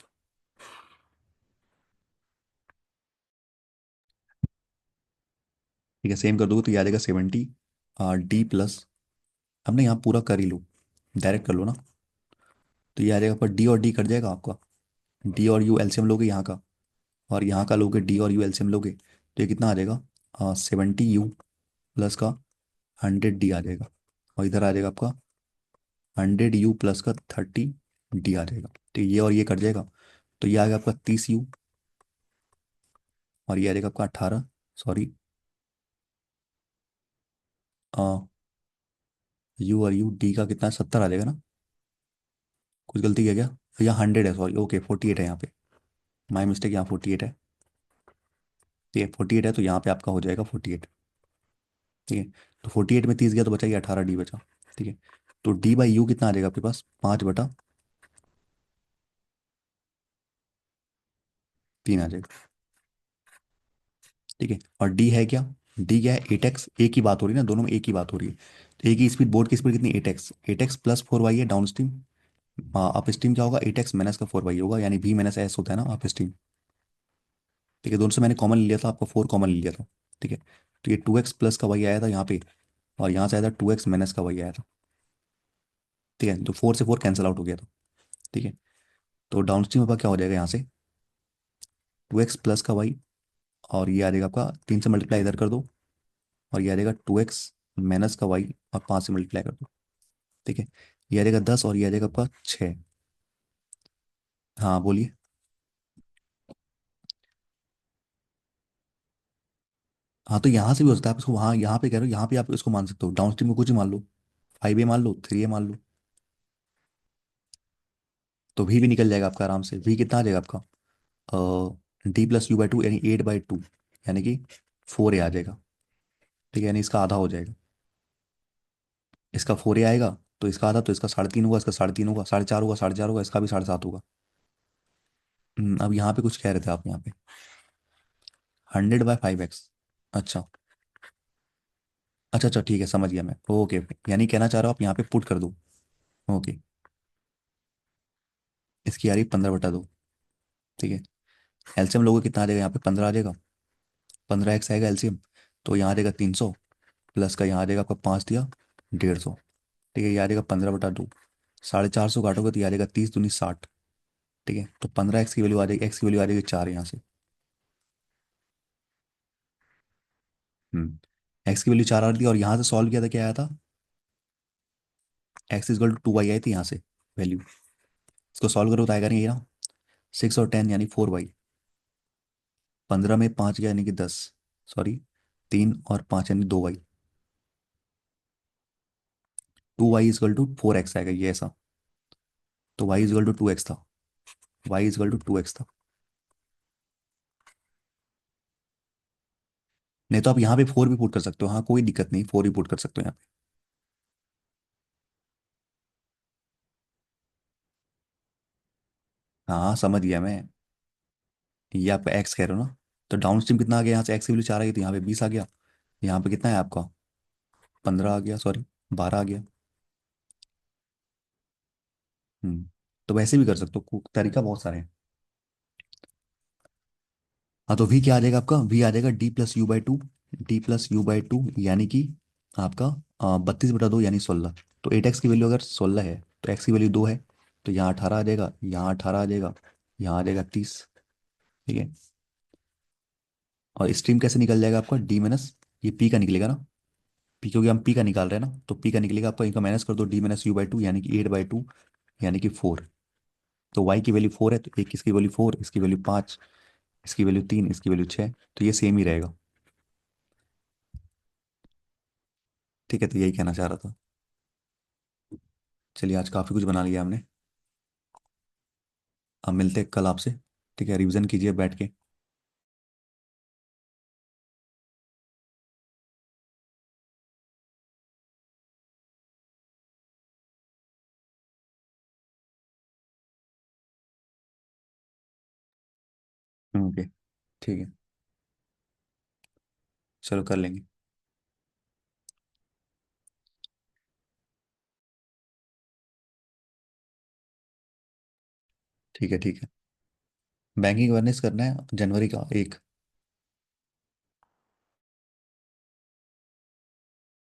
ठीक है, सेम कर दोगे तो ये आ जाएगा 70 डी प्लस, अब ना यहाँ पूरा कर ही लो, डायरेक्ट कर लो ना। तो ये आ जाएगा, पर डी और डी कट जाएगा आपका। डी और यू एलसीएम लोगे यहाँ का, और यहाँ का लोगे डी और यू एलसीएम लोगे, तो ये कितना आ जाएगा, 70 यू प्लस का 100 डी आ जाएगा। और इधर आ जाएगा आपका 100 यू प्लस का 30 डी आ जाएगा। तो ये और ये कट जाएगा, तो ये आ गया आपका 30 यू, और ये आ जाएगा आपका 18, सॉरी, यू और यू डी का कितना 70 आ जाएगा ना। कुछ गलती किया क्या, यहाँ 100 है, सॉरी, ओके 48 है यहाँ पे, माई मिस्टेक, यहाँ 48 है। ठीक है, 48 है, तो यहाँ पे आपका हो जाएगा 48। ठीक है, तो 48 में 30 गया तो बचा, ये 18 डी बचा। ठीक है, तो डी बाई यू कितना आ जाएगा आपके पास, 5/3 आ जाएगा। ठीक है, और डी है क्या, डी क्या है, 8x, ए की बात हो रही है ना, दोनों में ए की बात हो रही है। तो ए की स्पीड, बोर्ड की स्पीड कितनी, 8x, 8x प्लस 4y है डाउन स्ट्रीम। अप स्ट्रीम क्या होगा, 8x माइनस का 4y होगा, यानी v माइनस एस होता है ना अप स्ट्रीम। ठीक है, दोनों से मैंने कॉमन ले लिया था, आपका 4 कॉमन ले लिया था। ठीक है, तो ये 2x प्लस का y आया था यहाँ पे, और यहाँ से आया था 2x माइनस का y आया था। ठीक है, तो 4 से 4 कैंसिल आउट हो गया था। ठीक है, तो डाउन स्ट्रीम आपका क्या हो जाएगा यहाँ से, 2x प्लस का y, और ये आ जाएगा आपका 3 से मल्टीप्लाई इधर कर दो, और ये आ जाएगा 2x माइनस का y, और 5 से मल्टीप्लाई कर दो। ठीक है, ये आ जाएगा 10, और ये आ जाएगा आपका 6। हाँ बोलिए। हाँ तो यहाँ से भी हो सकता है, आप इसको वहाँ यहाँ पे कह रहे हो, यहाँ पे आप इसको मान सकते हो, डाउन स्ट्रीम में कुछ ही मान लो, 5a मान लो, 3a मान लो, तो भी निकल जाएगा आपका आराम से। v कितना आ जाएगा आपका, d+u/2 यानी 8/2, यानी कि 4a आ जाएगा। ठीक है, यानी इसका आधा हो जाएगा, इसका 4a आएगा, तो इसका आधा, तो इसका 3.5 होगा, इसका 3.5 होगा, 4.5 होगा, 4.5 होगा, इसका भी 7.5 होगा। अब यहाँ पे कुछ कह रहे थे आप यहाँ पे, 100/5x। अच्छा अच्छा अच्छा, ठीक है समझ गया मैं, ओके ओके, यानी कहना चाह रहे हो आप यहाँ पे पुट कर दो। ओके, इसकी आ रही 15/2। ठीक है, एलसीएम लोगों को कितना आ जाएगा, यहाँ पे 15 आ जाएगा, 15x आएगा एलसीएम। तो यहाँ आ जाएगा 300, प्लस का यहाँ आ जाएगा आपका 5 दिया, 150। ठीक है, ये आ जाएगा 15/2, 450 काटोगे तो ये आ जाएगा 30 दूनी 60। ठीक है, तो 15x की वैल्यू आ जाएगी, एक्स की वैल्यू आ जाएगी 4 यहाँ से। एक्स की वैल्यू 4 आ रही थी, और यहाँ से सॉल्व किया था, क्या आया था, x = 2y आई थी यहाँ से वैल्यू। इसको सॉल्व करो तो आएगा नहीं ये ना, 6 और 10 यानी 4y। 15 में 5 गया यानी कि 10, सॉरी 3 और 5 यानी 2y। 2y = 4x आएगा ये ऐसा, तो y = 2x था, y = 2x था। नहीं तो आप यहाँ पे 4 भी पुट कर सकते हो, हाँ कोई दिक्कत नहीं, 4 भी पुट कर सकते हो यहाँ पे। हाँ समझ गया मैं, ये आप एक्स कह रहे हो ना, तो डाउन स्ट्रीम कितना आ गया, यहाँ से एक्स की वैल्यू 4 आई थी, यहाँ पे 20 आ गया, यहाँ पे कितना है आपका, 15 आ गया, सॉरी 12 आ गया। हम्म, तो वैसे भी कर सकते हो, तरीका बहुत सारे हैं। हाँ तो वी क्या आ जाएगा आपका, वी आ जाएगा d+u/2, d+u/2 यानी कि आपका 32/2 यानी 16। तो 8x की वैल्यू अगर 16 है, तो x की वैल्यू 2 है, तो यहाँ 18 आ जाएगा, यहाँ 18 आ जाएगा, यहाँ आ जाएगा 30। ठीक है, और स्ट्रीम कैसे निकल जाएगा आपका, d- ये p का निकलेगा ना, p क्योंकि हम p का निकाल रहे हैं ना, तो p का निकलेगा आपका, इनका माइनस कर दो, d-u/2 यानी कि 8/2, यानी कि 4। तो y की वैल्यू 4 है, तो एक इसकी वैल्यू 4, इसकी वैल्यू 5, इसकी वैल्यू 3, इसकी वैल्यू 6, तो ये सेम ही रहेगा। ठीक है, तो यही कहना चाह रहा था। चलिए, आज काफ़ी कुछ बना लिया हमने, अब मिलते हैं कल आपसे। ठीक है, रिवीजन कीजिए बैठ के। ओके, ठीक है, चलो कर लेंगे। ठीक है ठीक है, बैंकिंग अवेयरनेस करना है जनवरी का 1।